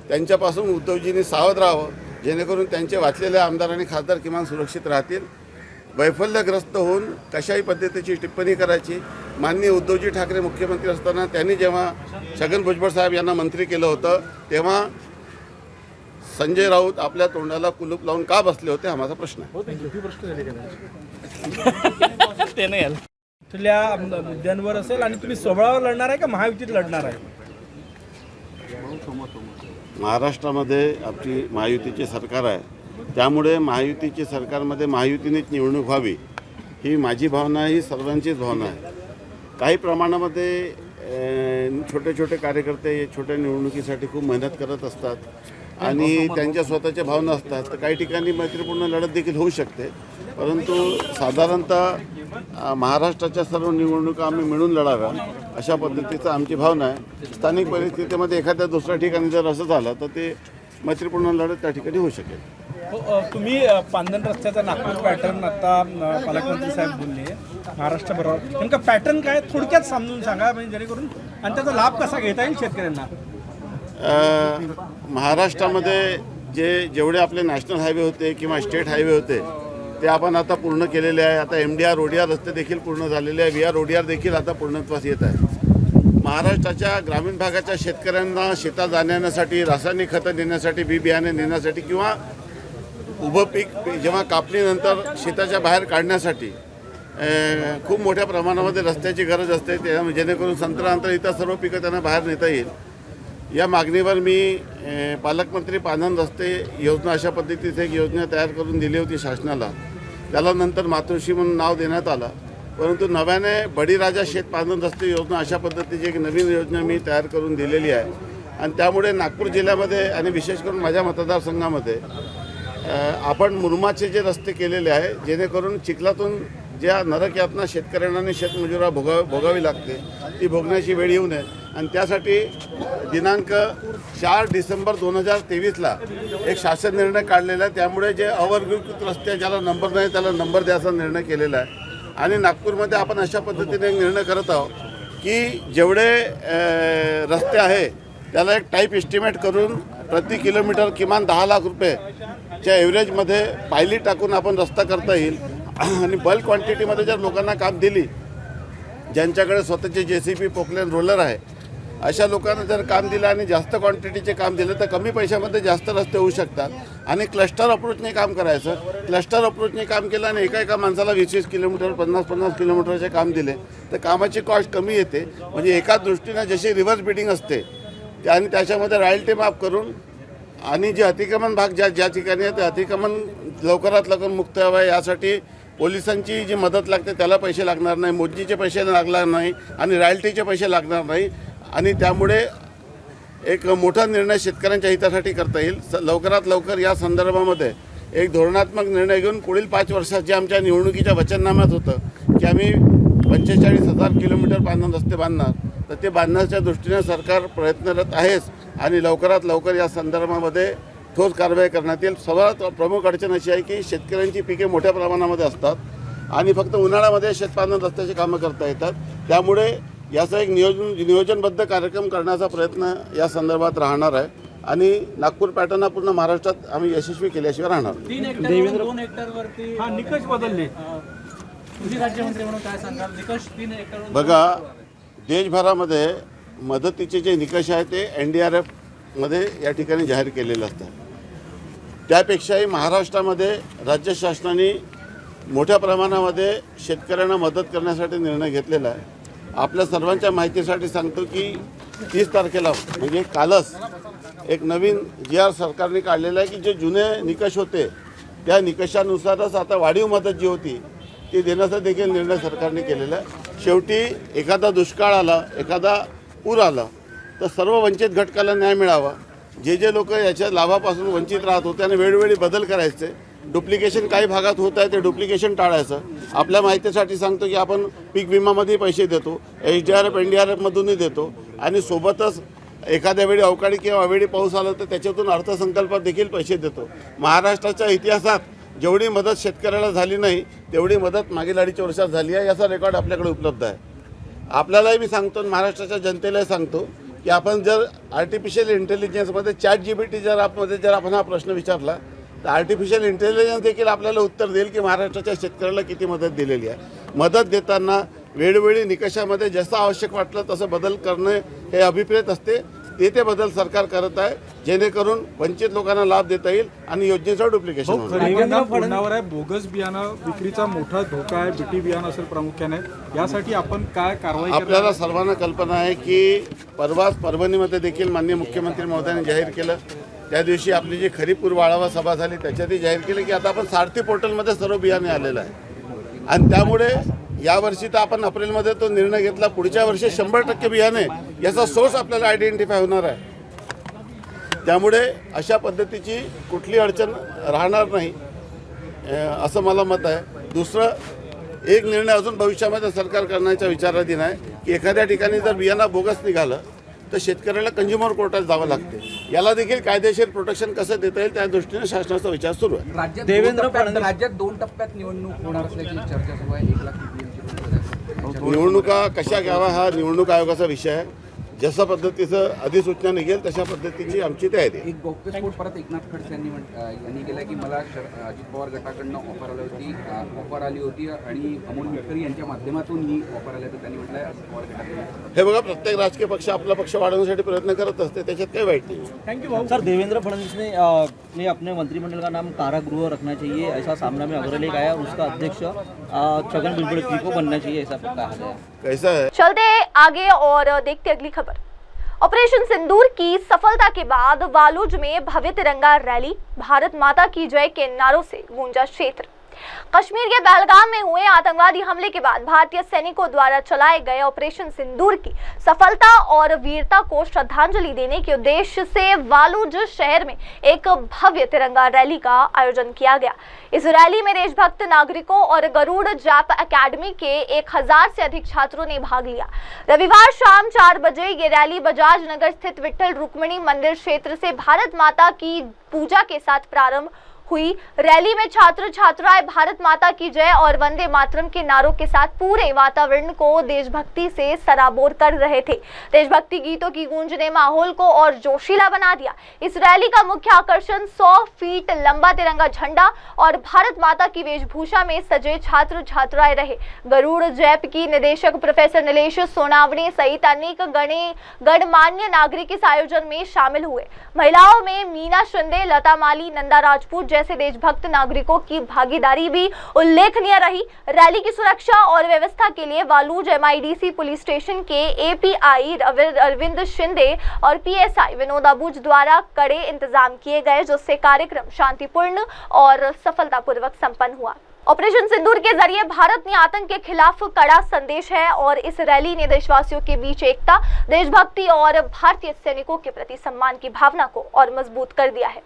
त्यांच्यापासून उद्धवजींनी सावध राहावं जेणेकरून त्यांचे वाचलेले आमदार आणि खासदार किमान सुरक्षित राहतील। वैफल्यग्रस्त होऊन कशाही पद्धतीची टिप्पणी करायची। माननीय उद्धवजी ठाकरे मुख्यमंत्री असताना त्यांनी जेव्हा छगन भुजबळ साहेब यांना मंत्री केलं होतं तेव्हा संजय राऊत आपल्या तोंडाला कुलूप लावून का बसले होते हा माझा प्रश्न आहे। ते नाही आलं कुठल्या मुद्द्यांवर असेल आणि तुम्ही सोबळावर लढणार आहे का महायुतीत लढणार आहे? महाराष्ट्रामध्ये आपली महायुतीचे सरकार आहे, त्यामुळे महायुतीच्या सरकारमध्ये महायुतीनेच निवडणूक व्हावी ही माझी भावना, ही सर्वांचीच भावना आहे। काही प्रमाणामध्ये छोटे छोटे कार्यकर्ते छोट्या निवडणुकीसाठी खूप मेहनत करत असतात आणि त्यांच्या स्वतःच्या भावना असतात. तर काही ठिकाणी मैत्रीपूर्ण लढत देखील होऊ शकते, परंतु साधारणतः महाराष्ट्राच्या सर्व निवडणुका आम्ही मिळून लढाव्या अशा पद्धतीचं आमची भावना आहे. स्थानिक परिस्थितीमध्ये एखाद्या दुसऱ्या ठिकाणी जर असं झालं तर ते मैत्रीपूर्ण लढत त्या ठिकाणी होऊ शकेल. तुम्ही पांधन रस्त्याचा नागपूर पॅटर्न आता पालकमंत्री साहेब बोलले महाराष्ट्रभरावर, नेमका पॅटर्न काय थोडक्यात समजून सांगा, म्हणजे जेणेकरून आणि त्याचा लाभ कसा घेता येईल शेतकऱ्यांना. महाराष्ट्रामध्ये जेवढे आपले नॅशनल हायवे होते किंवा स्टेट हायवे होते ते आपण आता पूर्ण केलेले आहे. आता MDR ODR रस्ते देखील पूर्ण झालेले आहे. VR ODR देखील आता पूर्णत्वास येत आहे. महाराष्ट्राच्या ग्रामीण भागाच्या शेतकऱ्यांना शेतात जाण्यासाठी, रासायनिक खतं देण्यासाठी, बी बियाणे नेण्यासाठी किंवा उभं पीक जेव्हा कापणीनंतर शेताच्या बाहेर काढण्यासाठी खूप मोठ्या प्रमाणामध्ये रस्त्याची गरज असते, जेणेकरून संत्र्यानंतर इतर सर्व पिकं त्यांना बाहेर नेता येईल. या मागणीवर मी पालकमंत्री पांधन रस्ते योजना अशा पद्धतीची एक योजना तयार करून दिली होती शासनाला. त्याला नंतर मातोश्री म्हणून नाव देण्यात आलं, परंतु नव्याने बळीराजा शेत पांधन रस्ते योजना अशा पद्धतीची एक नवीन योजना मी तयार करून दिलेली आहे. आणि त्यामुळे नागपूर जिल्ह्यामध्ये आणि विशेष करून माझ्या मतदारसंघामध्ये आपण मुरुमाचे जे रस्ते केलेले आहे, जेणेकरून चिखलातून ज्या नरक यातना शेतकऱ्यांना आणि शेतमजुराला भोगावी लागते ती भोगण्याची वेळ येऊ नये. आणि त्यासाठी दिनांक 4 डिसेंबर 2023ला एक शासन निर्णय काढलेला आहे. त्यामुळे जे अवर्गीकृत रस्ते ज्याला नंबर नाही त्याला नंबर द्यायचा निर्णय केलेला आहे. आणि नागपूरमध्ये आपण अशा पद्धतीने एक निर्णय करत आहोत की जेवढे रस्ते आहे त्याला एक टाईप एस्टिमेट करून प्रति किलोमीटर किमान 10 लाख रुपयेच्या एव्हरेजमध्ये पायली टाकून आपण रस्ता करता येईल. आणि बल्क क्वांटिटीमध्ये जर लोकांना काम दिली, ज्यांच्याकडे स्वतःचे JCB पोकलेन रोलर आहे, अशा लोकांना जर काम दिलं आणि जास्त क्वांटिटीचे काम दिलं तर कमी पैशामध्ये जास्त रस्ते होऊ शकतात. आणि क्लस्टर अप्रोचने काम करायचं. क्लस्टर अप्रोचने काम केलं आणि एका माणसाला 20-20 किलोमीटर 50-50 किलोमीटरचे काम दिले तर कामाची कॉस्ट कमी येते. म्हणजे एका दृष्टीनं जशी रिव्हर्स बिडिंग असते आणि त्याच्यामध्ये रॉयल्टी माफ करून आणि जे अतिक्रमण भाग ज्या ठिकाणी आहे ते अतिक्रमण लवकरात लवकर मुक्त व्हावे यासाठी पोलिसांची जी मदत लागते त्याला पैसे लागणार नाही, मोजणीचे पैसे लागणार नाही आणि रॉयल्टीचे पैसे लागणार नाही. आणि त्यामुळे एक मोठा निर्णय शेतकऱ्यांच्या हितासाठी करता येईल. लवकरात लवकर या संदर्भामध्ये एक धोरणात्मक निर्णय घेऊन पुढील 5 वर्षात जे आमच्या निवडणुकीच्या वचननाम्यात होतं की आम्ही 45,000 किलोमीटर बांधून रस्ते बांधणार, तर ते बांधण्याच्या दृष्टीने सरकार प्रयत्नरत आहेच. आणि लवकरात लवकर या संदर्भामध्ये ठोस कारवाई करण्यात येईल. सर्वात प्रमुख अडचण अशी आहे की शेतकऱ्यांची पिके मोठ्या प्रमाणामध्ये असतात आणि फक्त उन्हाळ्यामध्ये शेतपालन रस्त्याची कामं करता येतात. त्यामुळे याचा एक नियोजनबद्ध कार्यक्रम करण्याचा प्रयत्न या संदर्भात राहणार आहे. आणि नागपूर पॅटर्न हा पूर्ण महाराष्ट्रात आम्ही यशस्वी केल्याशिवाय राहणार. 2 हेक्टरवरती निकष बदलले. तुम्ही राज्यमंत्री म्हणून काय सांगाल? निकष 3 हेक्टर. बघा, देशभरामध्ये मदतीचे जे निकष आहेत ते NDRF मध्ये या ठिकाणी जाहीर केलेले असतात. त्यापेक्षाही महाराष्ट्रामध्ये राज्य शासनाने मोठ्या प्रमाणामध्ये शेतकऱ्यांना मदत करण्यासाठी निर्णय घेतलेला आहे. आपल्या सर्वांच्या माहितीसाठी सांगतो की 30 तारखेला म्हणजे कालच एक नवीन GR सरकारने काढलेला आहे की जे जुने निकष होते त्या निकषानुसारच आता वाढीव मदत जी होती ती देण्याचा देखील निर्णय सरकारने केलेला आहे. शेवटी एखादा दुष्काळ आला, एखादा पूर आला तर सर्व वंचित घटकाला न्याय मिळावा. जे लोक याच्या लाभापासून वंचित राहत होते आणि वेळोवेळी बदल करायचे. डुप्लिकेशन काही भागात होत आहे ते डुप्लिकेशन टाळायचं. आपल्या माहितीसाठी सांगतो की आपण पीक विमामध्ये पैसे देतो, SDRF NDRFमधूनही देतो आणि सोबतच एखाद्या वेळी अवकाळी किंवा अवेळी पाऊस आला तर त्याच्यातून अर्थसंकल्पात देखील पैसे देतो. महाराष्ट्राच्या इतिहासात जेवढी मदत शेतकऱ्याला झाली नाही तेवढी मदत मागील 2.5 वर्षात झाली आहे. याचा रेकॉर्ड आपल्याकडे उपलब्ध आहे. आपल्यालाही मी सांगतो, महाराष्ट्राच्या जनतेलाही सांगतो की आपण जर आर्टिफिशियल इंटेलिजन्समध्ये ChatGPT जर आपण हा प्रश्न विचारला तर आर्टिफिशियल इंटेलिजन्स देखील आपल्याला उत्तर देईल की महाराष्ट्राच्या शेतकऱ्याला किती मदत दिलेली आहे. मदत देताना वेळोवेळी निकषामध्ये जसं आवश्यक वाटलं तसं बदल करणे हे अभिप्रेत असते. ते बदल सरकार करत आहे जेणेकरून वंचित लोकांना लाभ देता येईल आणि योजनेचं डुप्लिकेशन आहे. बोगस बियाणं विक्रीचा मोठा धोका आहे. BT बियाणं असेल प्रामुख्याने. यासाठी आपण काय कारवाई? आपल्याला सर्वांना कल्पना आहे की परवाच परभणीमध्ये देखील माननीय मुख्यमंत्री महोदयांनी जाहीर केलं. त्या दिवशी आपली जी खरीप पूर्व आढावा सभा झाली त्याच्यातही जाहीर केलं की आता आपण सारथी पोर्टलमध्ये सर्व बियाणे आलेलं आहे. आणि त्यामुळे यावर्षी तर आपण एप्रिलमध्ये तो निर्णय घेतला, पुढच्या वर्षी 100% बियाणे याचा सोर्स आपल्याला आयडेंटिफाय होणार आहे. त्यामुळे अशा पद्धतीची कुठली अडचण राहणार नाही असं मला मत आहे. दुसरं एक निर्णय अजून भविष्यामध्ये सरकार करण्याच्या विचाराधीन आहे की एखाद्या ठिकाणी जर बियाणं बोगस निघालं तर शेतकऱ्याला कंझ्युमर कोर्टात जावं लागते. याला देखील कायदेशीर प्रोटेक्शन कसं देता येईल त्या दृष्टीने शासनाचा विचार सुरू आहे. राज्यात 2 टप्प्यात निवडणूक होणार असल्याची चर्चा सुरू आहे. 1 लाख निवडणुका कशा घ्यावा हा निवडणूक आयोगाचा विषय आहे. जशा पद्धतीचं अधिसूचना निघेल तशा पद्धतीची आमची तयारी आहे. एक गौप्यस्फोट परत एकनाथ खडसे यांनी केला की मला अजित पवार गटाकडनं ऑफर आली होती आणि अमोल मिटकरी यांच्या माध्यमातून ही ऑफर आली, तर त्यांनी म्हटलं आहे पवार गटाकडे. हे बघा, प्रत्येक राजकीय पक्ष आपला पक्ष वाढवण्यासाठी प्रयत्न करत असते, त्याच्यात काही वाईट नाही. थैंक सर, देवेंद्र फडणवीस ने अपने मंत्रिमंडल का नाम कारागृह रखना चाहिए ऐसा सामना में अग्रलेख आया, उसका अध्यक्ष छगन भुजबल को बनना चाहिए ऐसा कहा गया. कैसा है? चलते आगे और देखते अगली खबर। ऑपरेशन सिंदूर की सफलता के बाद वालूज में भव्य तिरंगा रैली, भारत माता की जय के नारों से गूंजा क्षेत्र। कश्मीर के पहलगाम में हुए आतंकवादी हमले के बाद भारतीय सैनिकों द्वारा चलाए गए ऑपरेशन सिंदूर की सफलता और वीरता को श्रद्धांजलि देने के उद्देश्य से वालूज शहर में एक भव्य तिरंगा रैली का आयोजन किया गया। इस रैली में देशभक्त नागरिकों और गरुड़ जैप एकेडमी के 1000 से अधिक छात्रों ने भाग लिया। रविवार शाम 4 बजे ये रैली बजाज नगर स्थित विट्ठल रुक्मिणी मंदिर क्षेत्र से भारत माता की पूजा के साथ प्रारंभ हुई। रैली में छात्र छात्राएं भारत माता की जय और वंदे मातरम के नारों के साथ पूरे वातावरण को देशभक्ति से सराबोर कर रहे थे। देशभक्ति गीतों की गूंज ने माहौल को और जोशीला बना दिया। इस रैली का मुख्य आकर्षण 100 फीट लंबा तिरंगा झंडा और भारत माता की वेशभूषा में सजे छात्र छात्राएं रहे। गरुड़ जैप की निदेशक प्रोफेसर नीलेश सोनावणे सहित अनेक गणमान्य नागरिक इस आयोजन में शामिल हुए। महिलाओं में मीना शिंदे, लता माली, नंदा राजपूत जैसे देशभक्त नागरिकों की भागीदारी भी उल्लेखनीय रही। रैली की सुरक्षा और व्यवस्था के लिए वालूज MIDC पुलिस स्टेशन के API अरविंद शिंदे और PSI विनोद अबूज द्वारा कड़े इंतजाम किए गए, जिससे कार्यक्रम शांतिपूर्ण और सफलतापूर्वक संपन्न हुआ। ऑपरेशन सिंदूर के जरिए भारत ने आतंक के खिलाफ कड़ा संदेश है और इस रैली ने देशवासियों के बीच एकता, देशभक्ति और भारतीय सैनिकों के प्रति सम्मान की भावना को और मजबूत कर दिया है।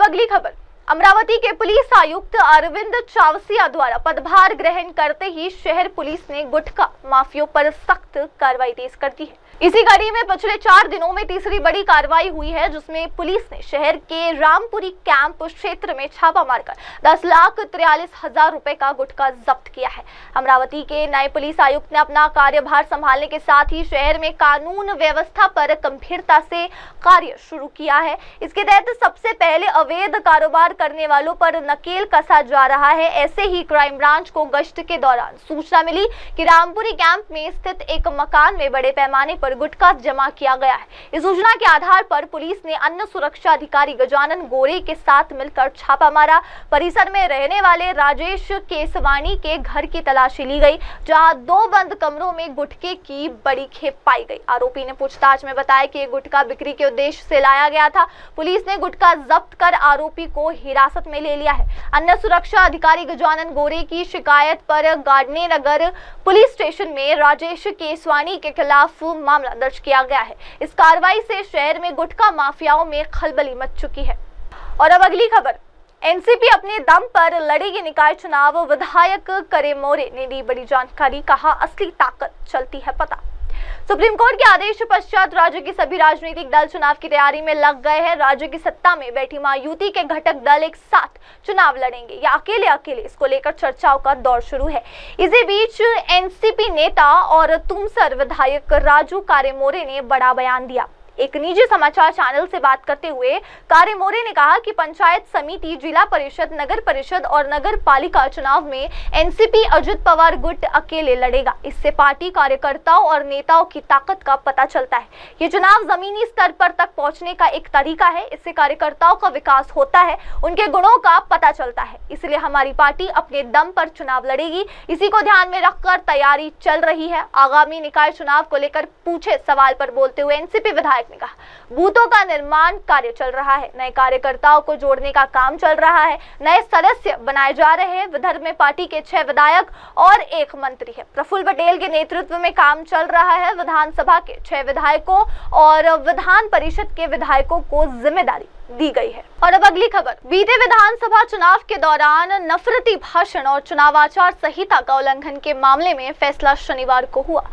अगली खबर, अमरावती के पुलिस आयुक्त अरविंद चावसिया द्वारा पदभार ग्रहण करते ही शहर पुलिस ने गुटखा माफियों पर सख्त कार्रवाई तेज कर दी है। इसी कड़ी में पिछले 4 दिनों में तीसरी बड़ी कार्रवाई हुई है, जिसमें पुलिस ने शहर के रामपुरी कैंप क्षेत्र में छापा मारकर 10,43,000 रुपए का गुटखा जब्त किया है। अमरावती के नए पुलिस आयुक्त ने अपना कार्यभार संभालने के साथ ही शहर में कानून व्यवस्था पर गंभीरता से कार्य शुरू किया है। इसके तहत सबसे पहले अवैध कारोबार करने वालों पर नकेल कसा जा रहा है। ऐसे ही क्राइम ब्रांच को गश्त के दौरान सूचना मिली कि रामपुरी कैंप में स्थित एक मकान में बड़े पैमाने पर गुटखा जमा किया गया है। इस सूचना के आधार पर पुलिस ने अन्न सुरक्षा अधिकारी गजानन गोरे के साथ मिलकर छापा मारा। परिसर में रहने वाले राजेश केसवानी के घर की तलाशी ली गई, जहां 2 बंद कमरों में गुटखे की बड़ी खेप पाई गई। आरोपी ने पूछताछ में बताया कि गुटखा बिक्री के उद्देश्य से लाया गया था। पुलिस ने गुटखा जब्त कर आरोपी को हिरासत में ले लिया है। अन्न सुरक्षा अधिकारी गजानन गोरे की शिकायत पर गाडने नगर पुलिस स्टेशन में राजेश केसवानी के खिलाफ मामला दर्ज किया गया है। इस कार्रवाई से शहर में गुटखा माफियाओं में खलबली मच चुकी है। और अब अगली खबर, एनसीपी अपने दम पर लड़ेगी निकाय चुनाव, विधायक करे मोरे ने दी बड़ी जानकारी, कहा असली ताकत चलती है पता। सुप्रीम कोर्ट के आदेश पश्चात राज्य के सभी राजनीतिक दल चुनाव की तैयारी में लग गए हैं। राज्य की सत्ता में बैठी महायुति के घटक दल एक साथ चुनाव लड़ेंगे या अकेले, इसको लेकर चर्चाओं का दौर शुरू है। इसी बीच एनसीपी नेता और तुमसर विधायक राजू कारेमोरे ने बड़ा बयान दिया। एक निजी समाचार चैनल से बात करते हुए कारेमोरे ने कहा कि पंचायत समिति, जिला परिषद, नगर परिषद और नगर पालिका चुनाव में एनसीपी अजित पवार गुट अकेले लड़ेगा। इससे पार्टी कार्यकर्ताओं और नेताओं की ताकत का पता चलता है। ये चुनाव जमीनी स्तर पर तक पहुंचने का एक तरीका है। इससे कार्यकर्ताओं का विकास होता है, उनके गुणों का पता चलता है। इसलिए हमारी पार्टी अपने दम पर चुनाव लड़ेगी। इसी को ध्यान में रखकर तैयारी चल रही है। आगामी निकाय चुनाव को लेकर पूछे सवाल पर बोलते हुए एनसीपी विधायक ने कहा, बूथों का निर्माण कार्य चल रहा है, नए कार्यकर्ताओं को जोड़ने का काम चल रहा है, नए सदस्य बनाए जा रहे हैं। विदर्भ में पार्टी के 6 विधायक और 1 मंत्री है। प्रफुल्ल पटेल के नेतृत्व में काम चल रहा है। विधानसभा के 6 विधायकों और विधान परिषद के विधायकों को जिम्मेदारी दी गई है। और अब अगली खबर, बीते विधानसभा चुनाव के दौरान नफरती भाषण और चुनाव आचार संहिता का उल्लंघन के मामले में फैसला शनिवार को हुआ।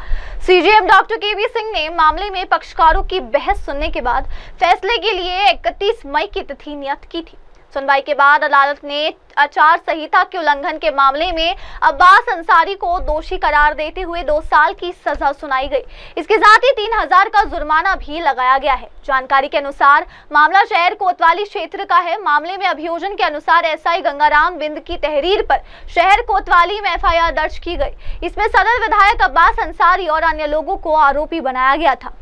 सीजेएम डॉक्टर केवी सिंह ने मामले में पक्षकारों की बहस सुनने के बाद फैसले के लिए 31 मई की तिथि नियत की थी। सुनवाई के बाद अदालत ने आचार संहिता के उल्लंघन के मामले में अब्बास अंसारी को दोषी करार देते हुए 2 साल की सजा सुनाई गई। इसके साथ ही 3,000 का जुर्माना भी लगाया गया है। जानकारी के अनुसार मामला शहर कोतवाली क्षेत्र का है। मामले में अभियोजन के अनुसार एसआई गंगाराम बिंद की तहरीर पर शहर कोतवाली में एफआईआर दर्ज की गई। इसमें सदर विधायक अब्बास अंसारी और अन्य लोगों को आरोपी बनाया गया था।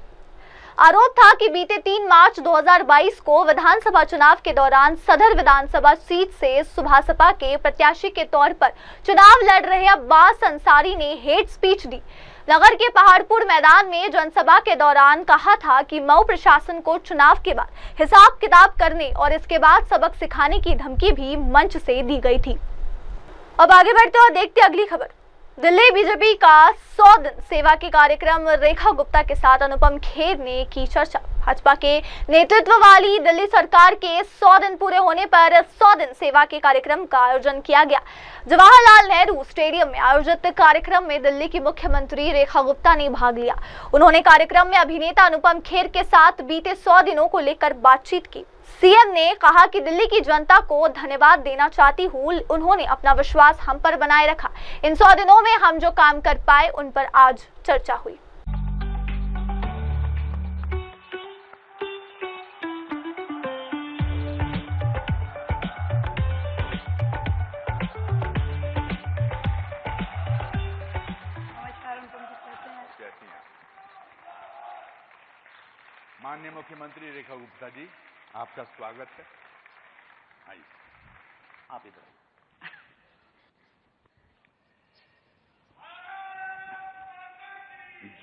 आरोप था कि बीते 3 मार्च 2022 को विधानसभा चुनाव के दौरान सदर विधानसभा सीट से सुभासपा के प्रत्याशी के तौर पर चुनाव लड़ रहे अब्बास अंसारी ने हेट स्पीच दी। नगर के पहाड़पुर मैदान में जनसभा के दौरान कहा था कि मऊ प्रशासन को चुनाव के बाद हिसाब किताब करने और इसके बाद सबक सिखाने की धमकी भी मंच से दी गई थी। अब आगे बढ़ते और देखते अगली खबर, दिल्ली बीजेपी का 100 दिन सेवा के कार्यक्रम, रेखा गुप्ता के साथ अनुपम खेर ने की चर्चा। भाजपा के नेतृत्व वाली दिल्ली सरकार के 100 दिन पूरे होने पर 100 दिन सेवा के कार्यक्रम का आयोजन किया गया। जवाहरलाल नेहरू स्टेडियम में आयोजित कार्यक्रम में दिल्ली की मुख्यमंत्री रेखा गुप्ता ने भाग लिया। उन्होंने कार्यक्रम में अभिनेता अनुपम खेर के साथ बीते 100 दिनों को लेकर बातचीत की। सीएम ने कहा कि दिल्ली की जनता को धन्यवाद देना चाहती हूँ, उन्होंने अपना विश्वास हम पर बनाए रखा। इन 100 दिनों में हम जो काम कर पाए उन पर आज चर्चा हुई। माननीय मुख्यमंत्री रेखा गुप्ता जी, आपका स्वागत है। आइए, आप इधर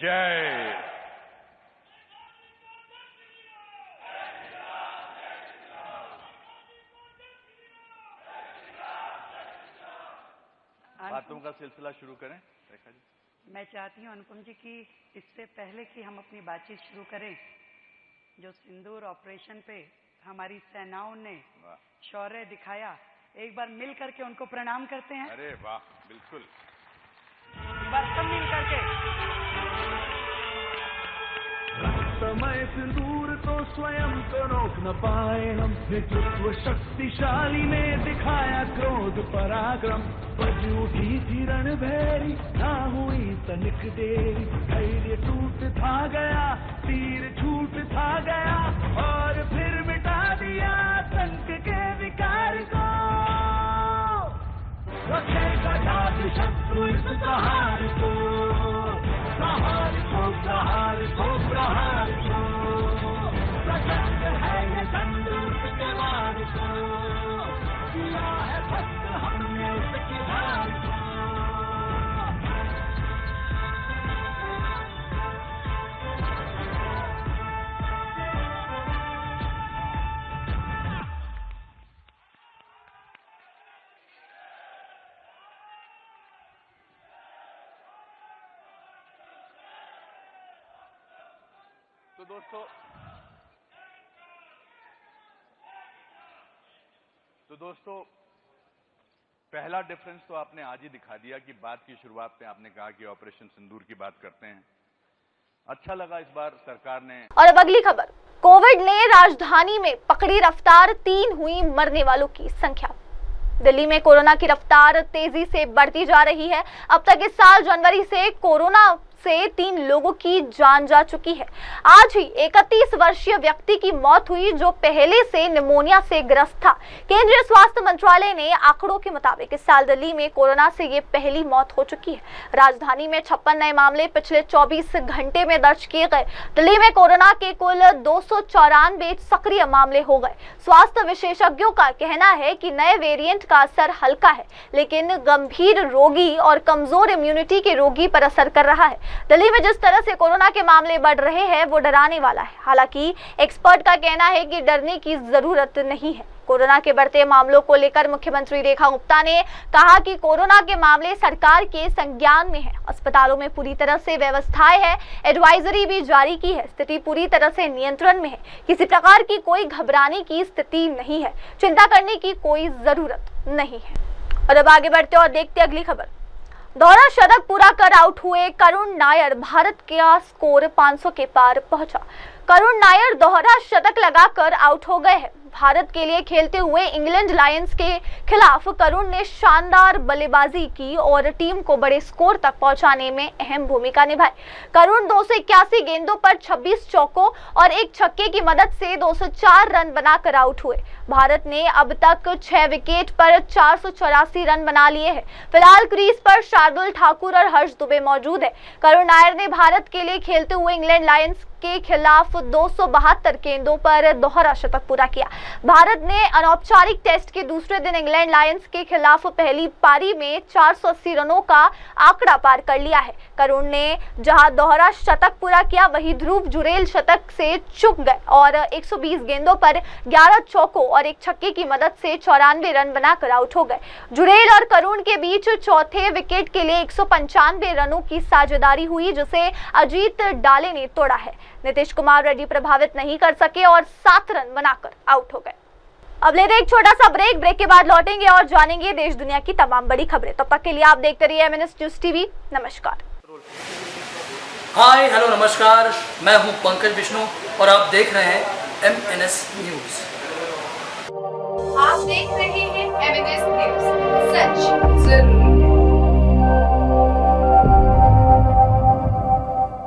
जय। बातों का सिलसिला शुरू करें रेखा जी। मैं चाहती हूँ अनुपम जी की इससे पहले कि हम अपनी बातचीत शुरू करें, जो सिंदूर ऑपरेशन पे हमारी सेनाओं ने शौर्य दिखाया, एक बार मिल करके उनको प्रणाम करते हैं। अरे वाह, बिल्कुल। एक बार सब मिल करके। समय सिंदूर तो स्वयं तो रोक न पाए हम, नेतृत्व शक्तिशाली ने दिखाया क्रोध पराक्रम। बज उठी थी रणभेरी, ना हुई तनिक देरी, धैर्य टूट था गया, तीर छूट था गया, और फिर मिटा दिया आतंक के विकार को। रखेगा जाति शत्रु इस प्रहार को, प्रहार को, प्रहार को, प्रहार को। प्रचंड है ये संदूक के वार को, किया है भक्त हमने उसकी हार को। तो दोस्तों पहला डिफरेंस तो आपने आज ही दिखा दिया कि बात की शुरुआत में आपने कहा कि ऑपरेशन सिंदूर की बात करते हैं। अच्छा लगा इस बार सरकार ने। और अब अगली खबर, कोविड ने राजधानी में पकड़ी रफ्तार, 3 हुई मरने वालों की संख्या। दिल्ली में कोरोना की रफ्तार तेजी से बढ़ती जा रही है। अब तक इस साल जनवरी से कोरोना से 3 लोगों की जान जा चुकी है। आज ही 31 वर्षीय व्यक्ति की मौत हुई जो पहले से निमोनिया से ग्रस्त था। केंद्रीय स्वास्थ्य मंत्रालय ने आंकड़ों के मुताबिक इस साल दिल्ली में कोरोना से ये पहली मौत हो चुकी है। राजधानी में 56 नए मामले पिछले 24 घंटे में दर्ज किए गए। दिल्ली में कोरोना के कुल 294 सक्रिय मामले हो गए। स्वास्थ्य विशेषज्ञों का कहना है कि नए वेरिएंट का असर हल्का है, लेकिन गंभीर रोगी और कमजोर इम्यूनिटी के रोगी पर असर कर रहा है। दिल्ली में जिस तरह से कोरोना के मामले बढ़ रहे हैं वो डराने वाला है। हालांकि एक्सपर्ट का कहना है कि डरने की जरूरत नहीं है। कोरोना के बढ़ते मामलों को लेकर मुख्यमंत्री रेखा गुप्ता ने कहा कि कोरोना के मामले सरकार के संज्ञान में है। अस्पतालों में पूरी तरह से व्यवस्थाएं है, एडवाइजरी भी जारी की है। स्थिति पूरी तरह से नियंत्रण में है। किसी प्रकार की कोई घबराने की स्थिति नहीं है। चिंता करने की कोई जरूरत नहीं है। और अब आगे बढ़ते और देखते अगली खबर। दोहरा शतक पूरा कर आउट हुए करुण नायर, भारत का स्कोर 500 के पार पहुंचा। करुण नायर दोहरा शतक लगाकर आउट हो गए हैं। भारत के लिए खेलते हुए इंग्लैंड लायंस के खिलाफ करुण ने शानदार बल्लेबाजी की और टीम को बड़े स्कोर तक पहुंचाने में अहम भूमिका निभाई। करुण 281 गेंदों पर 26 चौकों और 1 छक्के की मदद से 204 रन बनाकर आउट हुए। भारत ने अब तक 6 विकेट पर 484 रन बना लिए हैं। फिलहाल क्रीज पर शार्दुल ठाकुर और हर्ष दुबे मौजूद है। करुण नायर ने भारत के लिए खेलते हुए इंग्लैंड लायंस के खिलाफ 272 गेंदों पर दोहरा शतक पूरा किया। भारत ने अनौपचारिक टेस्ट के दूसरे दिन इंग्लैंड लायंस के खिलाफ पहली पारी में 480 रनों का आंकड़ा पार कर लिया है। करुण ने जहां दोहरा शतक पूरा किया, वहीं ध्रुव जुरेल शतक से चूक गए और 120 गेंदों पर 11 चौकों और 1 छक्के की मदद से 94 रन बनाकर आउट हो गए। जुरेल और करुण के बीच चौथे विकेट के लिए 195 रनों की साझेदारी हुई, जिसे अजीत डाले ने तोड़ा है। नीतीश कुमार रेड्डी प्रभावित नहीं कर सके और 7 रन बनाकर आउट हो गए। अब लेते हैं एक छोटा सा ब्रेक। ब्रेक के बाद लौटेंगे और जानेंगे देश दुनिया की तमाम बड़ी खबरें। तब तक के लिए आप देखते रहिए MNS न्यूज TV। नमस्कार। हाय हेलो नमस्कार, मैं हूं पंकज विष्णु और आप देख रहे हैं MNS न्यूज। आप देख रहे हैं MNS न्यूज, सच जरूर।